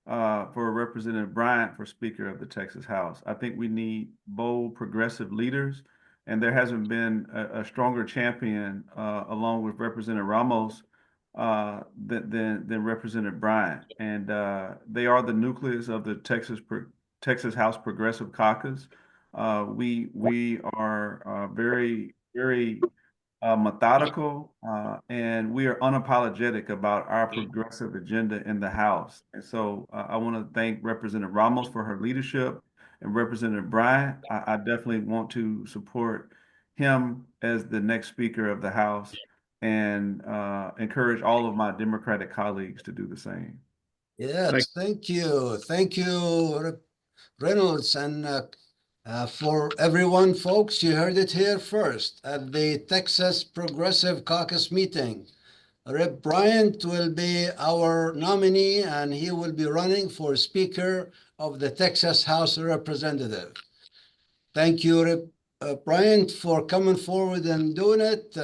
for Representative Bryant for Speaker of the Texas House. I think we need bold, progressive leaders, and there hasn't been a stronger champion along with Representative Ramos than Representative Bryant. And they are the nucleus of the Texas House Progressive Caucus. We are very, very methodical, and we are unapologetic about our progressive agenda in the House. And so I want to thank Representative Ramos for her leadership, and Representative Bryant. I definitely want to support him as the next Speaker of the House and encourage all of my Democratic colleagues to do the same. yes, thank you. Thank you, Rep. Reynolds, and for everyone, folks, you heard it here first at the Texas Progressive Caucus meeting. Rep. Bryant will be our nominee, and he will be running for Speaker of the Texas House of Representatives. Thank you, Rep. Bryant, for coming forward and doing it.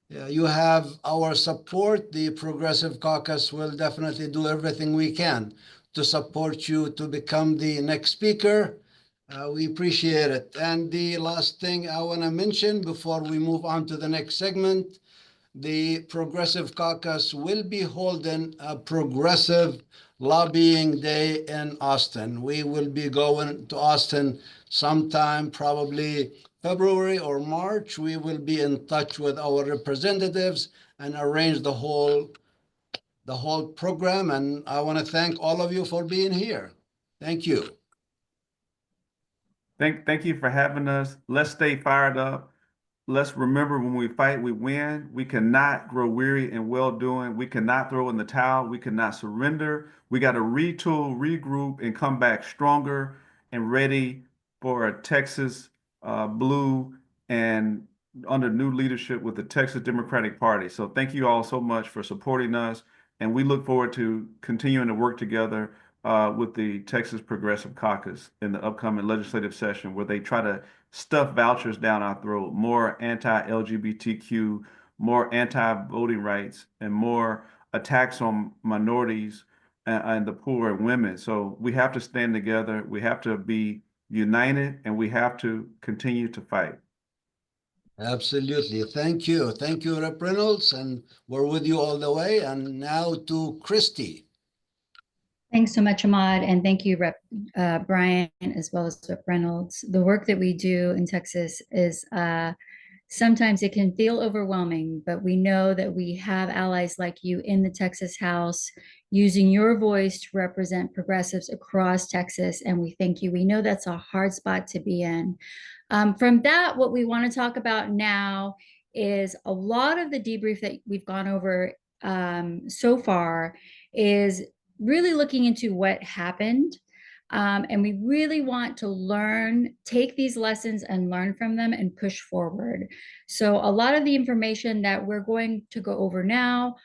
You have our support. The Progressive Caucus will definitely do everything we can to support you to become the next speaker. We appreciate it. And the last thing I want to mention before we move on to the next segment, the Progressive Caucus will be holding a progressive lobbying day in Austin. We will be going to Austin sometime, probably February or March. We will be in touch with our representatives and arrange the whole program. And I want to thank all of you for being here. Thank you. Thank you for having us. Let's stay fired up. Let's remember, when we fight, we win. We cannot grow weary in well-doing. We cannot throw in the towel. We cannot surrender. We got to retool, regroup, and come back stronger and ready for a Texas blue and under new leadership with the Texas Democratic Party. So thank you all so much for supporting us. And we look forward to continuing to work together with the Texas Progressive Caucus in the upcoming legislative session, where they try to stuff vouchers down our throat, more anti-LGBTQ, more anti-voting rights, and more attacks on minorities and the poor and women. So we have to stand together. We have to be united, and we have to continue to fight. Absolutely. Thank you. Thank you, Rep. Reynolds, and we're with you all the way. And now to Christy. Thanks so much, Ahmad, and thank you, Rep. Bryant, as well as Rep. Reynolds. The work that we do in Texas is sometimes it can feel overwhelming, but we know that we have allies like you in the Texas House using your voice to represent progressives across Texas, and we thank you. We know that's a hard spot to be in. From that, what we want to talk about now is a lot of the debrief that we've gone over so far is really looking into what happened. And we really want to learn, take these lessons and learn from them and push forward. So a lot of the information that we're going to go over now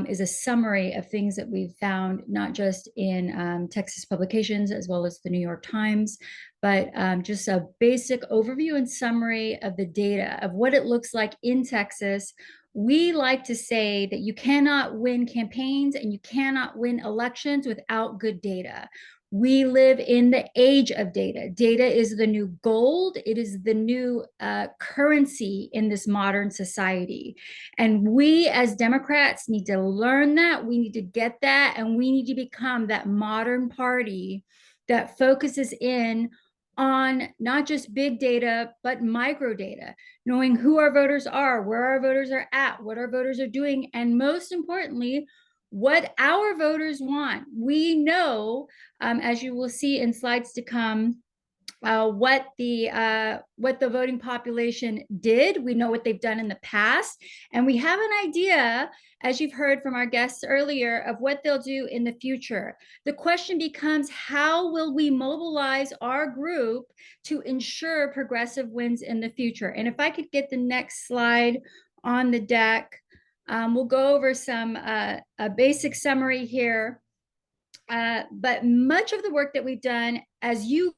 is a summary of things that we've found, not just in Texas publications, as well as the New York Times, but just a basic overview and summary of the data of what it looks like in Texas. We like to say that you cannot win campaigns and you cannot win elections without good data. We live in the age of data. Data is the new gold. It is the new currency in this modern society. And we as Democrats need to learn that. We need to get that. And we need to become that modern party that focuses in on not just big data, but micro data, knowing who our voters are, where our voters are at, what our voters are doing, and most importantly, what our voters want. We know, as you will see in slides to come, what the voting population did. We know what they've done in the past, and we have an idea, as you've heard from our guests earlier, of what they'll do in the future. The question becomes, how will we mobilize our group to ensure progressive wins in the future? And if I could get the next slide on the deck, we'll go over some a basic summary here. But much of the work that we've done, as you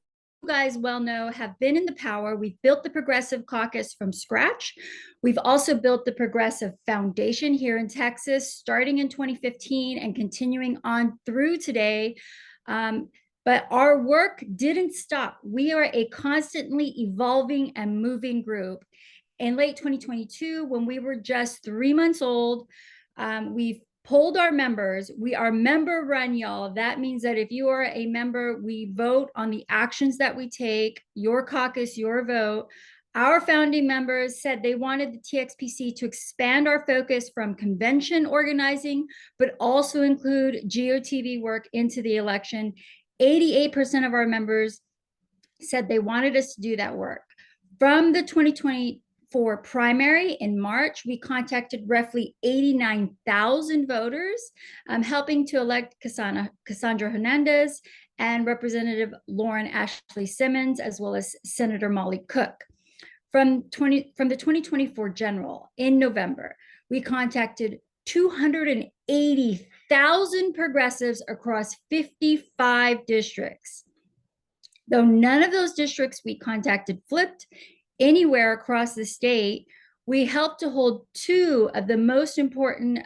guys well know, have been in the power. We've built the Progressive Caucus from scratch. We've also built the Progressive Foundation here in Texas, starting in 2015 and continuing on through today. But our work didn't stop. We are a constantly evolving and moving group. In late 2022, when we were just 3 months old, we've polled our members. We are member run, y'all. That means that if you are a member, we vote on the actions that we take, your caucus, your vote. Our founding members said they wanted the TXPC to expand our focus from convention organizing, but also include GOTV work into the election. 88% of our members said they wanted us to do that work. From the 2024 primary in March, we contacted roughly 89,000 voters, helping to elect Cassandra Hernandez and Representative Lauren Ashley Simmons, as well as Senator Molly Cook. From the 2024 general in November, we contacted 280,000 progressives across 55 districts. Though none of those districts we contacted flipped anywhere across the state, we helped to hold 2 of the most important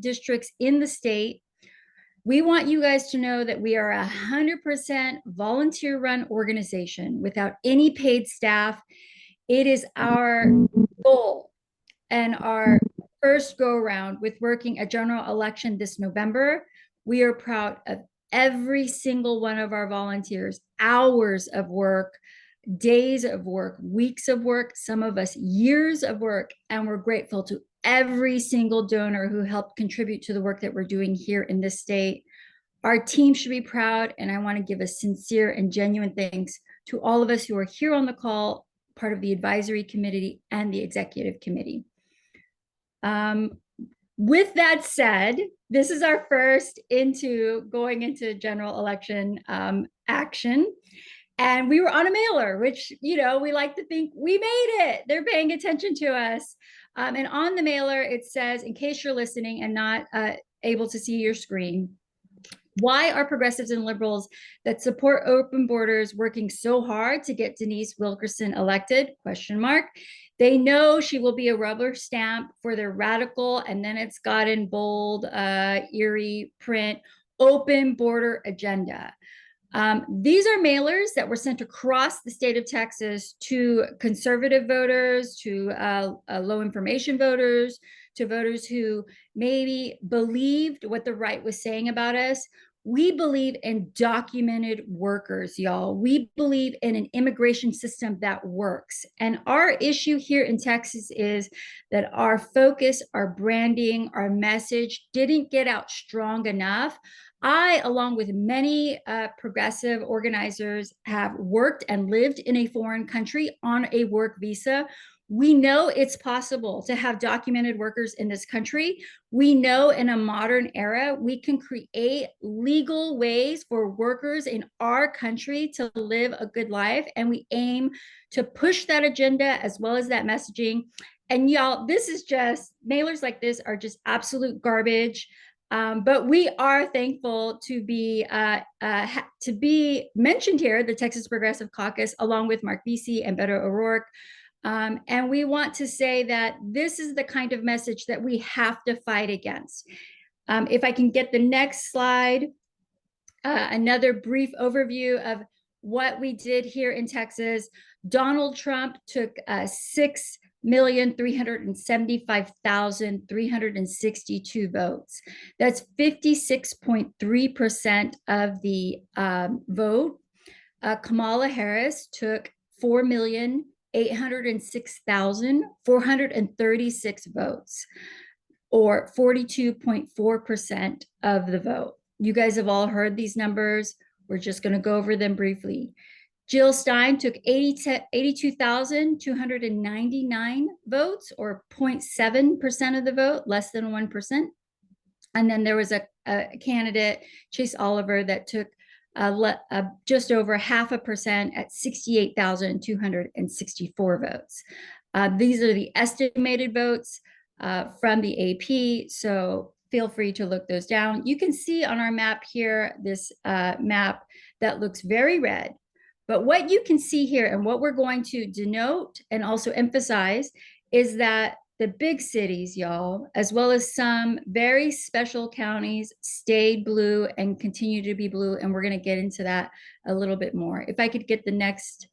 districts in the state. We want you guys to know that we are a 100% volunteer-run organization without any paid staff. It is our goal and our first go-around with working a general election this November. We are proud of every single one of our volunteers, hours of work, days of work, weeks of work, some of us years of work, and we're grateful to every single donor who helped contribute to the work that we're doing here in this state. Our team should be proud, and I want to give a sincere and genuine thanks to all of us who are here on the call, part of the advisory committee and the executive committee. With that said, this is our first going into general election action. And we were on a mailer, which, you know, we like to think we made it. They're paying attention to us. And on the mailer, it says, in case you're listening and not able to see your screen, Why are progressives and liberals that support open borders working so hard to get Denise Wilkerson elected? Question mark. They know she will be a rubber stamp for their radical, and then it's got in bold, eerie print, open border agenda. These are mailers that were sent across the state of Texas to conservative voters, to low information voters, to voters who maybe believed what the right was saying about us. We believe in documented workers, y'all. We believe in an immigration system that works. And our issue here in Texas is that our focus, our branding, our message didn't get out strong enough. I, along with many progressive organizers, have worked and lived in a foreign country on a work visa. We know it's possible to have documented workers in this country. We know in a modern era, we can create legal ways for workers in our country to live a good life. And we aim to push that agenda as well as that messaging. And y'all, this is just, mailers like this are just absolute garbage. But we are thankful to be mentioned here, the Texas Progressive Caucus, along with Mark Vesey and Beto O'Rourke. And we want to say that this is the kind of message that we have to fight against. If I can get the next slide, another brief overview of what we did here in Texas. Donald Trump took 6,375,362 votes. That's 56.3% of the vote. Kamala Harris took 4,806,436 votes, or 42.4% of the vote. You guys have all heard these numbers. We're just going to go over them briefly. Jill Stein took 82,299 votes, or 0.7% of the vote, less than 1%. And then there was a candidate, Chase Oliver, that took just over 0.5% at 68,264 votes. These are the estimated votes from the AP, so feel free to look those down. You can see on our map here, this map that looks very red. But what you can see here, and what we're going to denote and also emphasize, is that the big cities, y'all, as well as some very special counties, stayed blue and continue to be blue. And we're going to get into that a little bit more. If I could get the next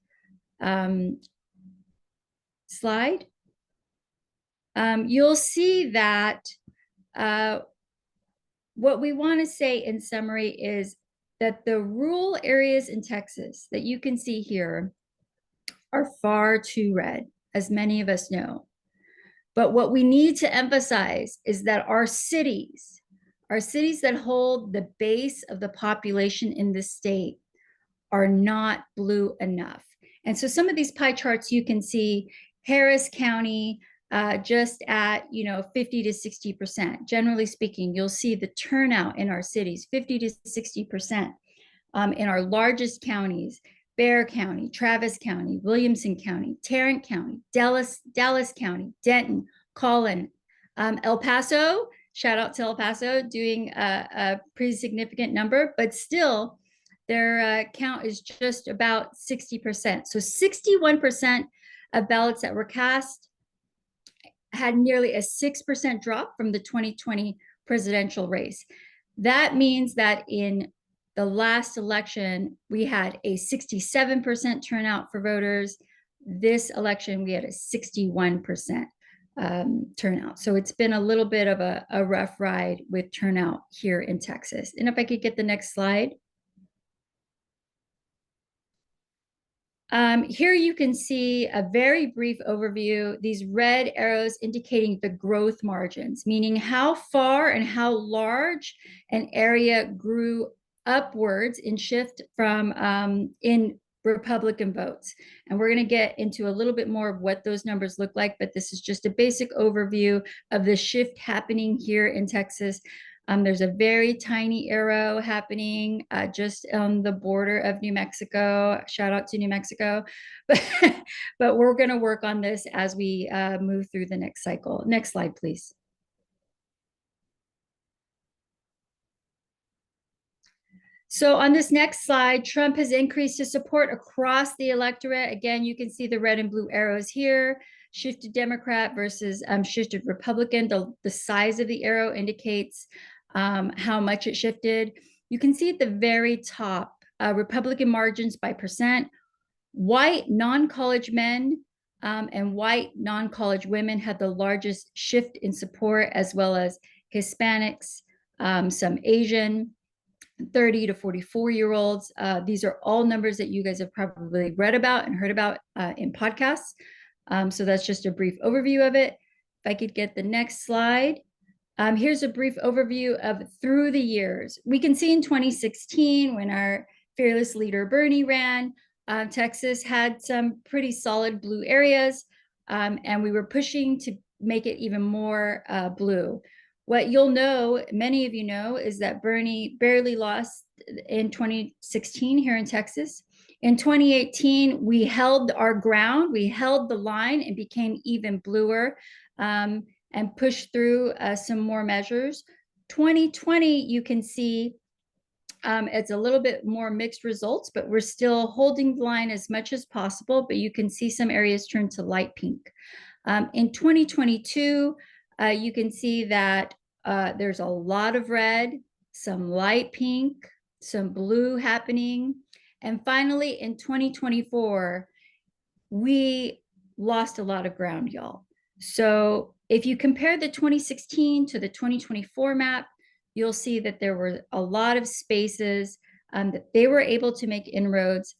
slide. You'll see that what we want to say in summary is that the rural areas in Texas that you can see here are far too red, as many of us know. But what we need to emphasize is that our cities that hold the base of the population in the state, are not blue enough. And so some of these pie charts you can see, Harris County, just at 50 to 60%. Generally speaking, you'll see the turnout in our cities, 50 to 60%. In our largest counties, Bexar County, Travis County, Williamson County, Tarrant County, Dallas County, Denton, Collin, El Paso, shout out to El Paso, doing a pretty significant number, but still their count is just about 60%. So 61% of ballots that were cast had nearly a 6% drop from the 2020 presidential race. That means that in the last election, we had a 67% turnout for voters. This election, we had a 61% turnout. So it's been a little bit of a rough ride with turnout here in Texas. And if I could get the next slide. Here you can see a very brief overview, these red arrows indicating the growth margins, meaning how far and how large an area grew upwards in shift from in Republican votes. And we're going to get into a little bit more of what those numbers look like, but this is just a basic overview of the shift happening here in Texas. There's a very tiny arrow happening just on the border of New Mexico. Shout out to New Mexico. But we're going to work on this as we move through the next cycle. Next slide, please. So on this next slide, Trump has increased his support across the electorate. Again, you can see the red and blue arrows here, shifted Democrat versus shifted Republican. The size of the arrow indicates how much it shifted. You can see at the very top, Republican margins by percent. White non-college men and white non-college women had the largest shift in support, as well as Hispanics, some Asian, 30 to 44-year-olds. These are all numbers that you guys have probably read about and heard about in podcasts. So that's just a brief overview of it. If I could get the next slide. Here's a brief overview of through the years. We can see in 2016, when our fearless leader Bernie ran, Texas had some pretty solid blue areas, and we were pushing to make it even more blue. What you'll know, many of you know, is that Bernie barely lost in 2016 here in Texas. In 2018, we held our ground, we held the line and became even bluer and pushed through some more measures. 2020, you can see it's a little bit more mixed results, but we're still holding the line as much as possible, but you can see some areas turn to light pink. In 2022, you can see that there's a lot of red, some light pink, some blue happening. And finally, in 2024, we lost a lot of ground, y'all. So if you compare the 2016 to the 2024 map, you'll see that there were a lot of spaces that they were able to make inroads.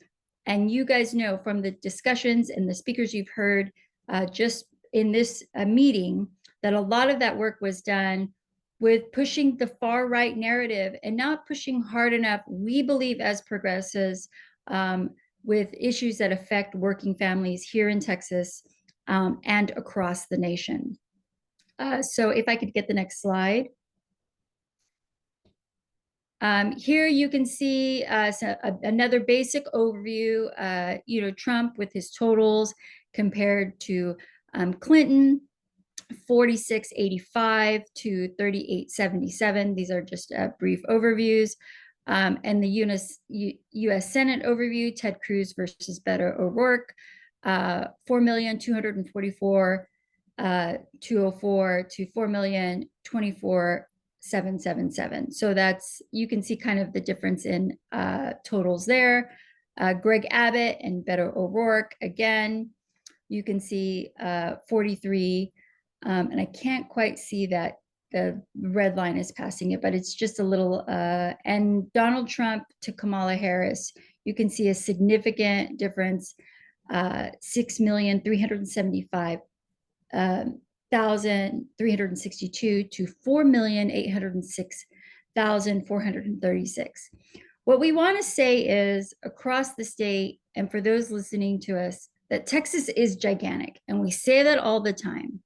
And you guys know from the discussions and the speakers you've heard just in this meeting, that a lot of that work was done with pushing the far right narrative and not pushing hard enough, we believe as progressives, with issues that affect working families here in Texas and across the nation. So if I could get the next slide. Here you can see another basic overview, Trump with his totals compared to Clinton, 4685 to 3877. These are just brief overviews. And the US Senate overview, Ted Cruz versus Beto O'Rourke, 4,244,204 to 4,024,777. So that's, you can see kind of the difference in totals there. Greg Abbott and Beto O'Rourke, again, you can see 43, and I can't quite see that the red line is passing it, but it's just a little, and Donald Trump to Kamala Harris, you can see a significant difference, 6,375,362 to 4,806,436. What we want to say is across the state, and for those listening to us, that Texas is gigantic, and we say that all the time.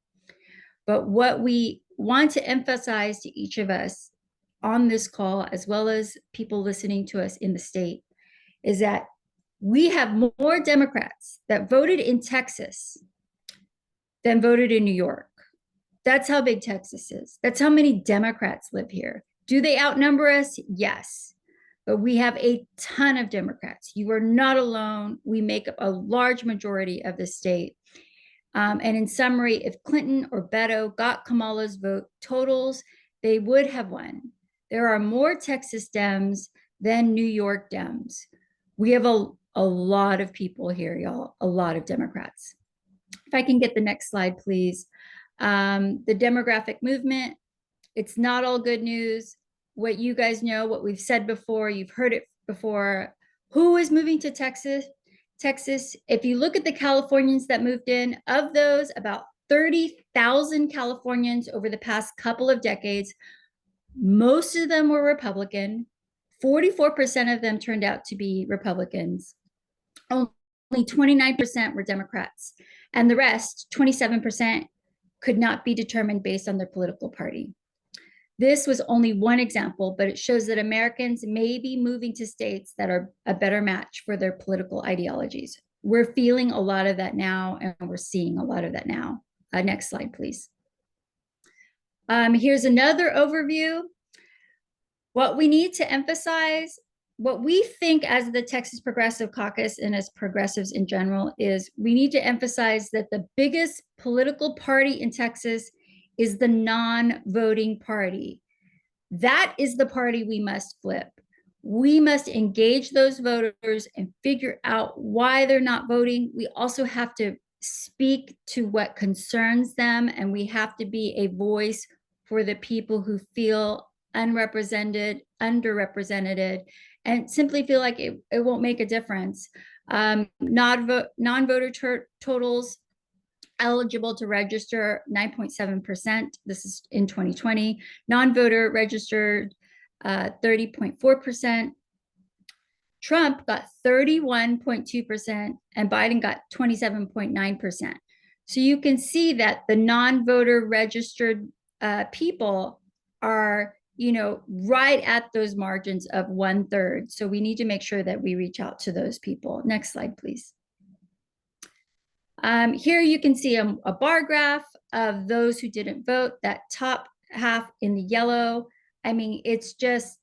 But what we want to emphasize to each of us on this call, as well as people listening to us in the state, is that we have more Democrats that voted in Texas than voted in New York. That's how big Texas is. That's how many Democrats live here. Do they outnumber us? Yes. But we have a ton of Democrats. You are not alone. We make up a large majority of the state. And in summary, if Clinton or Beto got Kamala's vote totals, they would have won. There are more Texas Dems than New York Dems. We have a lot of people here, y'all, a lot of Democrats. If I can get the next slide, please. The demographic movement, it's not all good news. What you guys know, what we've said before, you've heard it before. Who is moving to Texas? If you look at the Californians that moved in, of those, about 30,000 Californians over the past couple of decades, most of them were Republican. 44% of them turned out to be Republicans. Only 29% were Democrats. And the rest, 27%, could not be determined based on their political party. This was only one example, but it shows that Americans may be moving to states that are a better match for their political ideologies. We're feeling a lot of that now, and we're seeing a lot of that now. Next slide, please. Here's another overview. What we need to emphasize what we think as the Texas Progressive Caucus and as progressives in general is we need to emphasize that the biggest political party in Texas is the non-voting party. That is the party we must flip. We must engage those voters and figure out why they're not voting. We also have to speak to what concerns them, and we have to be a voice for the people who feel unrepresented, underrepresented, and simply feel like it won't make a difference. Non-voter totals eligible to register 9.7%. This is in 2020. Non-voter registered 30.4%. Trump got 31.2% and Biden got 27.9%. So you can see that the non-voter registered people are, right at those margins of 1/3. So we need to make sure that we reach out to those people. Next slide, please. Here you can see a bar graph of those who didn't vote. That top half in the yellow, I mean, it's just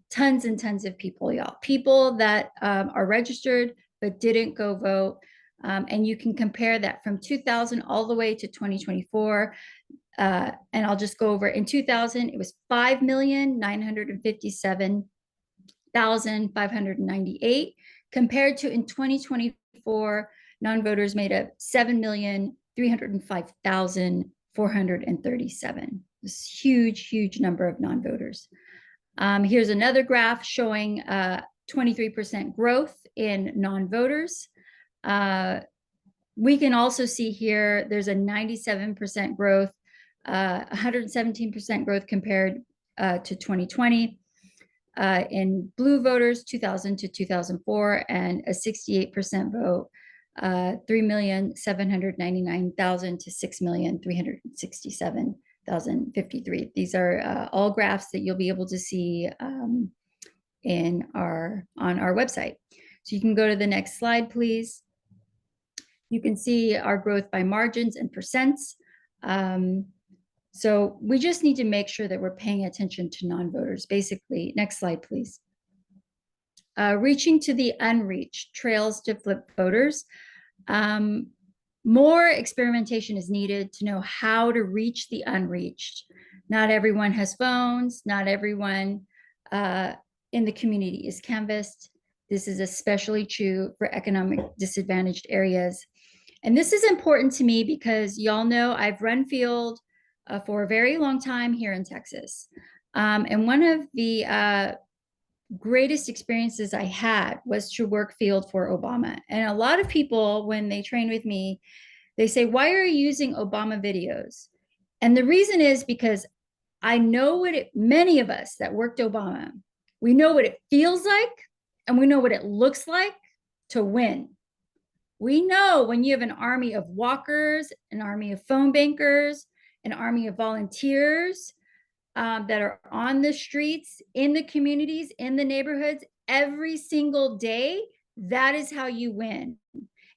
tons and tons of people, y'all. People that are registered but didn't go vote. And you can compare that from 2000 all the way to 2024. And I'll just go over. In 2000, it was 5,957,598 compared to in 2024, non-voters made up 7,305,437. This huge, huge number of non-voters. Here's another graph showing 23% growth in non-voters. We can also see here there's a 97% growth, 117% growth compared to 2020. In blue voters, 2000 to 2004, and a 68% vote, 3,799,000 to 6,367,053. These are all graphs that you'll be able to see on our website. So you can go to the next slide, please. You can see our growth by margins and percents. So we just need to make sure that we're paying attention to non-voters, basically. Next slide, please. Reaching to the unreached, trails to flip voters. More experimentation is needed to know how to reach the unreached. Not everyone has phones. Not everyone in the community is canvassed. This is especially true for economic disadvantaged areas. And this is important to me because y'all know I've run field for a very long time here in Texas. And one of the greatest experiences I had was to work field for Obama. And a lot of people, when they train with me, they say, why are you using Obama videos? And the reason is because I know many of us that worked Obama, we know what it feels like and we know what it looks like to win. We know when you have an army of walkers, an army of phone bankers, an army of volunteers that are on the streets, in the communities, in the neighborhoods, every single day, that is how you win.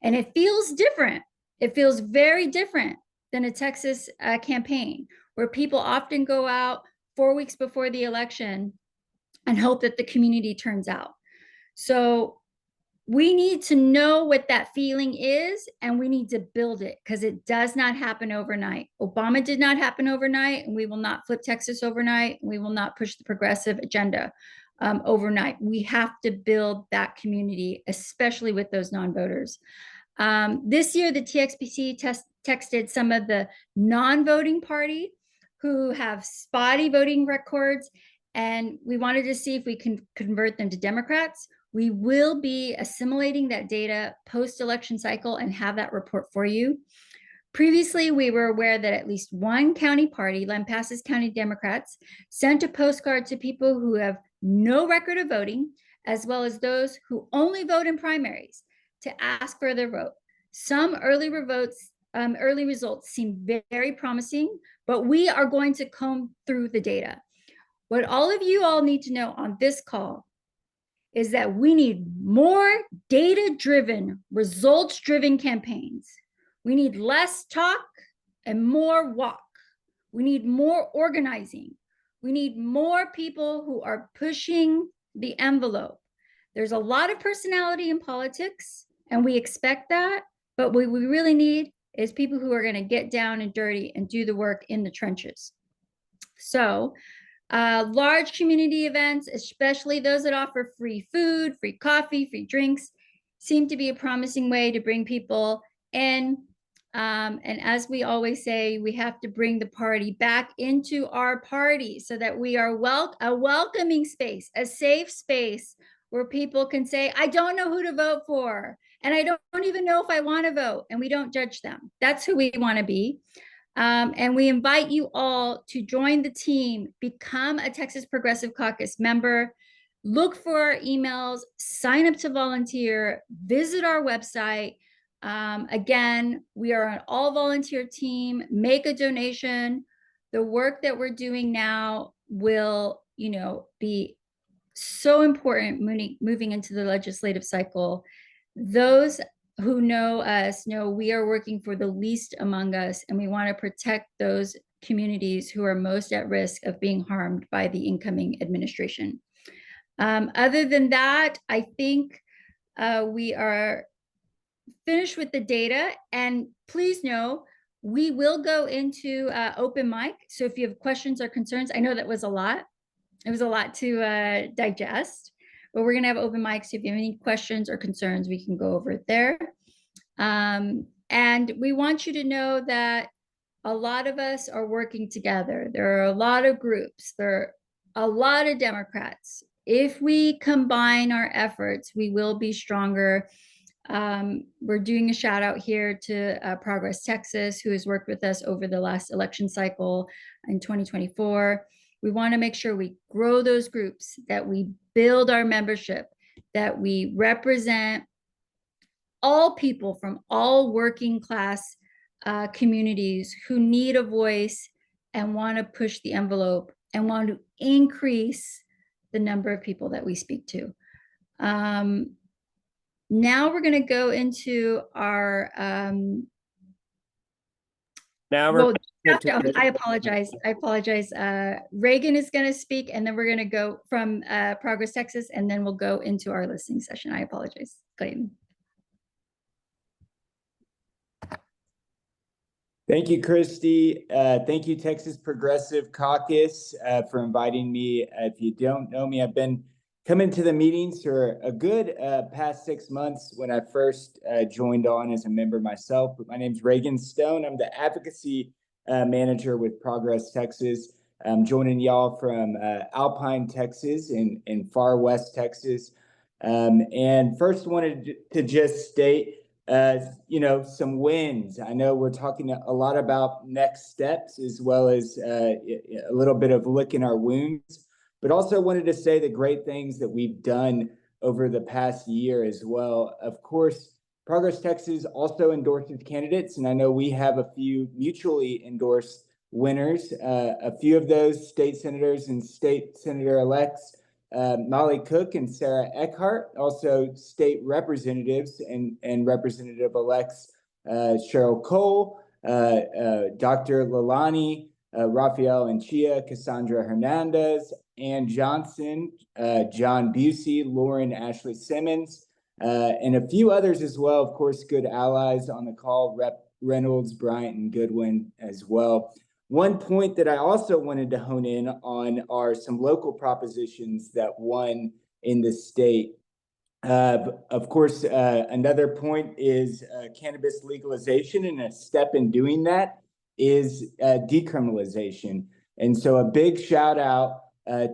And it feels different. It feels very different than a Texas campaign, where people often go out 4 weeks before the election and hope that the community turns out. So we need to know what that feeling is, and we need to build it because it does not happen overnight. Obama did not happen overnight, and we will not flip Texas overnight. And we will not push the progressive agenda overnight. We have to build that community, especially with those non-voters. This year, the TXPC texted some of the non-voting party who have spotty voting records, and we wanted to see if we can convert them to Democrats. We will be assimilating that data post-election cycle and have that report for you. Previously, we were aware that at least one county party, Lampasas County Democrats, sent a postcard to people who have no record of voting, as well as those who only vote in primaries, to ask for their vote. Some early results seem very promising, but we are going to comb through the data. What all of you all need to know on this call is that we need more data-driven, results-driven campaigns. We need less talk and more walk. We need more organizing. We need more people who are pushing the envelope. There's a lot of personality in politics, and we expect that. But what we really need is people who are going to get down and dirty and do the work in the trenches. So large community events, especially those that offer free food, free coffee, free drinks, seem to be a promising way to bring people in. And as we always say, we have to bring the party back into our party so that we are a welcoming space, a safe space where people can say, I don't know who to vote for, and I don't even know if I want to vote, and we don't judge them. That's who we want to be. And we invite you all to join the team, become a Texas Progressive Caucus member, look for our emails, sign up to volunteer, visit our website. Again, we are an all volunteer team. Make a donation. The work that we're doing now will, be so important moving into the legislative cycle. Those who know us know we are working for the least among us, and we want to protect those communities who are most at risk of being harmed by the incoming administration. Other than that, I think we are finished with the data, and please know we will go into open mic. So if you have questions or concerns, I know that was a lot. It was a lot to digest, but we're going to have open mics. So if you have any questions or concerns, we can go over it there. And we want you to know that a lot of us are working together. There are a lot of groups. There are a lot of Democrats. If we combine our efforts, we will be stronger. We're doing a shout out here to Progress Texas, who has worked with us over the last election cycle in 2024. We want to make sure we grow those groups, that we build our membership, that we represent all people from all working class communities who need a voice and want to push the envelope and want to increase the number of people that we speak to. Now we're going to go into our I apologize. Reagan is going to speak, and then we're going to go from Progress Texas, and then we'll go into our listening session. I apologize, Clayton. Thank you, Christy. Thank you, Texas Progressive Caucus, for inviting me. If you don't know me, I've been coming to the meetings for a good past 6 months when I first joined on as a member myself. But my name's Reagan Stone. I'm the advocacy manager with Progress Texas. I'm joining y'all from Alpine, Texas, in far west Texas. And first wanted to just state, some wins. I know we're talking a lot about next steps, as well as a little bit of licking our wounds, but also wanted to say the great things that we've done over the past year as well. Of course, Progress Texas also endorses candidates, and I know we have a few mutually endorsed winners. A few of those state senators and state senator-elects, Molly Cook and Sarah Eckhart, also state representatives and representative-elects Cheryl Cole, Dr. Lalani, Rafael Anchia, Cassandra Hernandez, Ann Johnson, John Busey, Lauren Ashley Simmons, and a few others as well. Of course, good allies on the call, Rep. Reynolds, Bryant, and Goodwin as well. One point that I also wanted to hone in on are some local propositions that won in the state. Of course, another point is cannabis legalization, and a step in doing that is decriminalization. And so a big shout out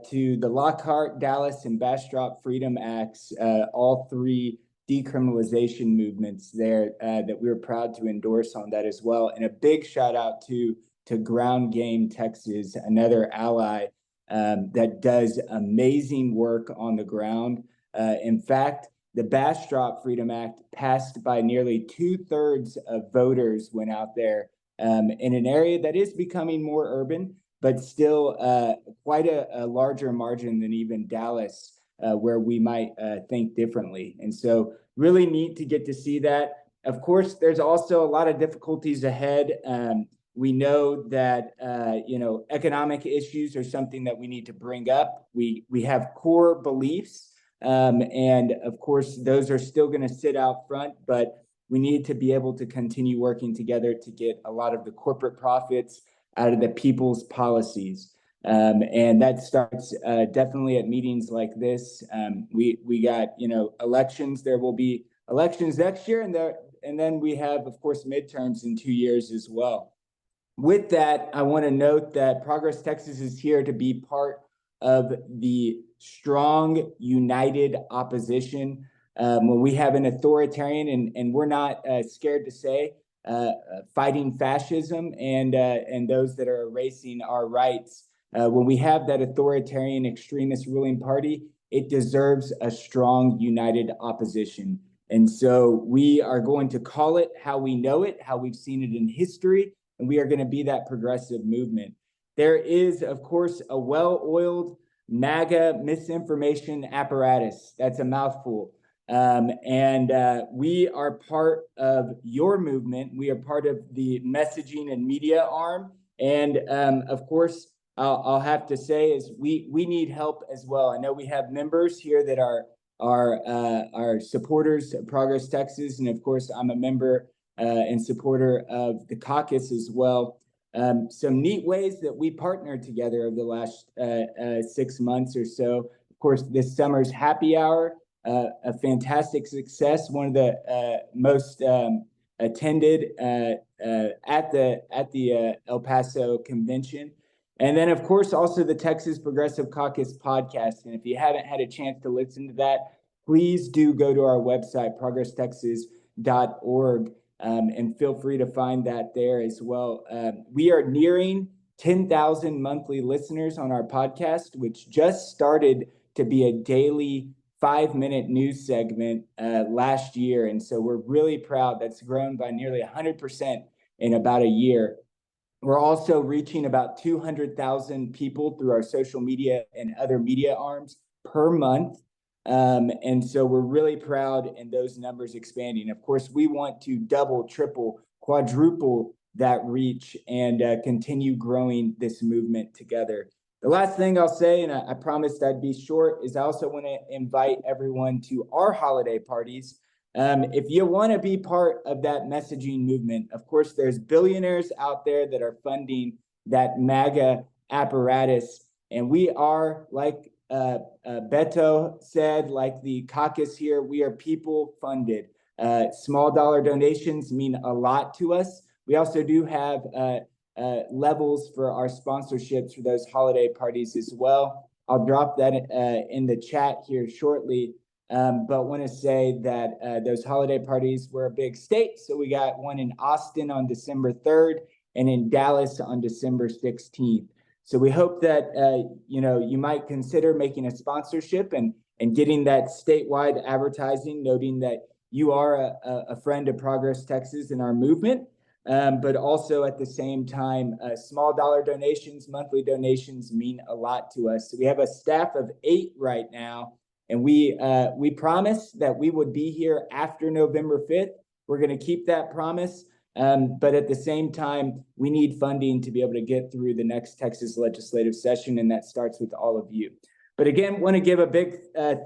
to the Lockhart, Dallas, and Bastrop Freedom Acts, all three decriminalization movements there that we're proud to endorse on that as well. And a big shout out to Ground Game Texas, another ally that does amazing work on the ground. In fact, the Bastrop Freedom Act passed by nearly 2/3 of voters went out there in an area that is becoming more urban, but still quite a larger margin than even Dallas, where we might think differently. And so really neat to get to see that. Of course, there's also a lot of difficulties ahead. We know that economic issues are something that we need to bring up. We have core beliefs And of course, those are still going to sit out front, but we need to be able to continue working together to get a lot of the corporate profits out of the people's policies. And that starts definitely at meetings like this. We got, elections. There will be elections next year, and then we have, of course, midterms in 2 years as well. With that, I want to note that Progress Texas is here to be part of the strong, united opposition. When we have an authoritarian, and we're not scared to say, fighting fascism and those that are erasing our rights. When we have that authoritarian extremist ruling party, it deserves a strong, united opposition. And so we are going to call it how we know it, how we've seen it in history, and we are going to be that progressive movement. There is, of course, a well-oiled MAGA misinformation apparatus. That's a mouthful. And we are part of your movement. We are part of the messaging and media arm. And of course, I'll have to say is we need help as well. I know we have members here that are supporters of Progress Texas. And of course, I'm a member and supporter of the caucus as well. Some neat ways that we partnered together over the last 6 months or so. Of course, this summer's happy hour, a fantastic success, one of the most attended at the El Paso convention. And then, of course, also the Texas Progressive Caucus podcast. And if you haven't had a chance to listen to that, please do go to our website, progresstexas.org. And feel free to find that there as well. We are nearing 10,000 monthly listeners on our podcast, which just started to be a daily 5-minute news segment last year. And so we're really proud. That's grown by nearly 100% in about a year. We're also reaching about 200,000 people through our social media and other media arms per month. And so we're really proud, and those numbers expanding. Of course, we want to double, triple, quadruple that reach and continue growing this movement together. The last thing I'll say, and I promised I'd be short, is I also want to invite everyone to our holiday parties. If you want to be part of that messaging movement, of course, there's billionaires out there that are funding that MAGA apparatus. And we are, like Beto said, like the caucus here, we are people funded. Small dollar donations mean a lot to us. We also do have levels for our sponsorships for those holiday parties as well. I'll drop that in the chat here shortly. But want to say that those holiday parties were a big state. So we got one in Austin on December 3rd and in Dallas on December 16th. So we hope that, you might consider making a sponsorship and getting that statewide advertising, noting that you are a friend of Progress Texas and our movement, but also at the same time, small dollar donations, monthly donations mean a lot to us. So we have a staff of 8 right now, and we promised that we would be here after November 5th. We're going to keep that promise. But at the same time, we need funding to be able to get through the next Texas legislative session, and that starts with all of you. But again, want to give a big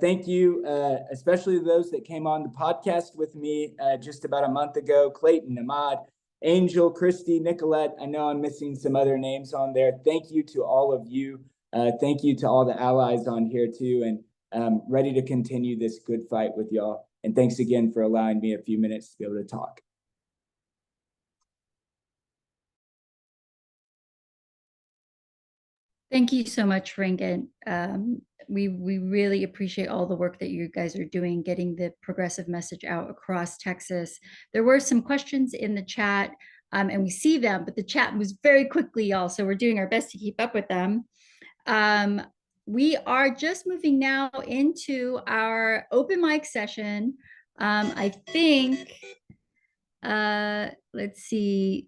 thank you, especially to those that came on the podcast with me just about a month ago: Clayton, Ahmad, Angel, Christy, Nicolette. I know I'm missing some other names on there. Thank you to all of you. Thank you to all the allies on here too, and ready to continue this good fight with y'all. And thanks again for allowing me a few minutes to be able to talk. Thank you so much, Rangan. We really appreciate all the work that you guys are doing, getting the progressive message out across Texas. There were some questions in the chat, and we see them, but the chat moves very quickly, y'all. So we're doing our best to keep up with them. We are just moving now into our open mic session. I think, let's see.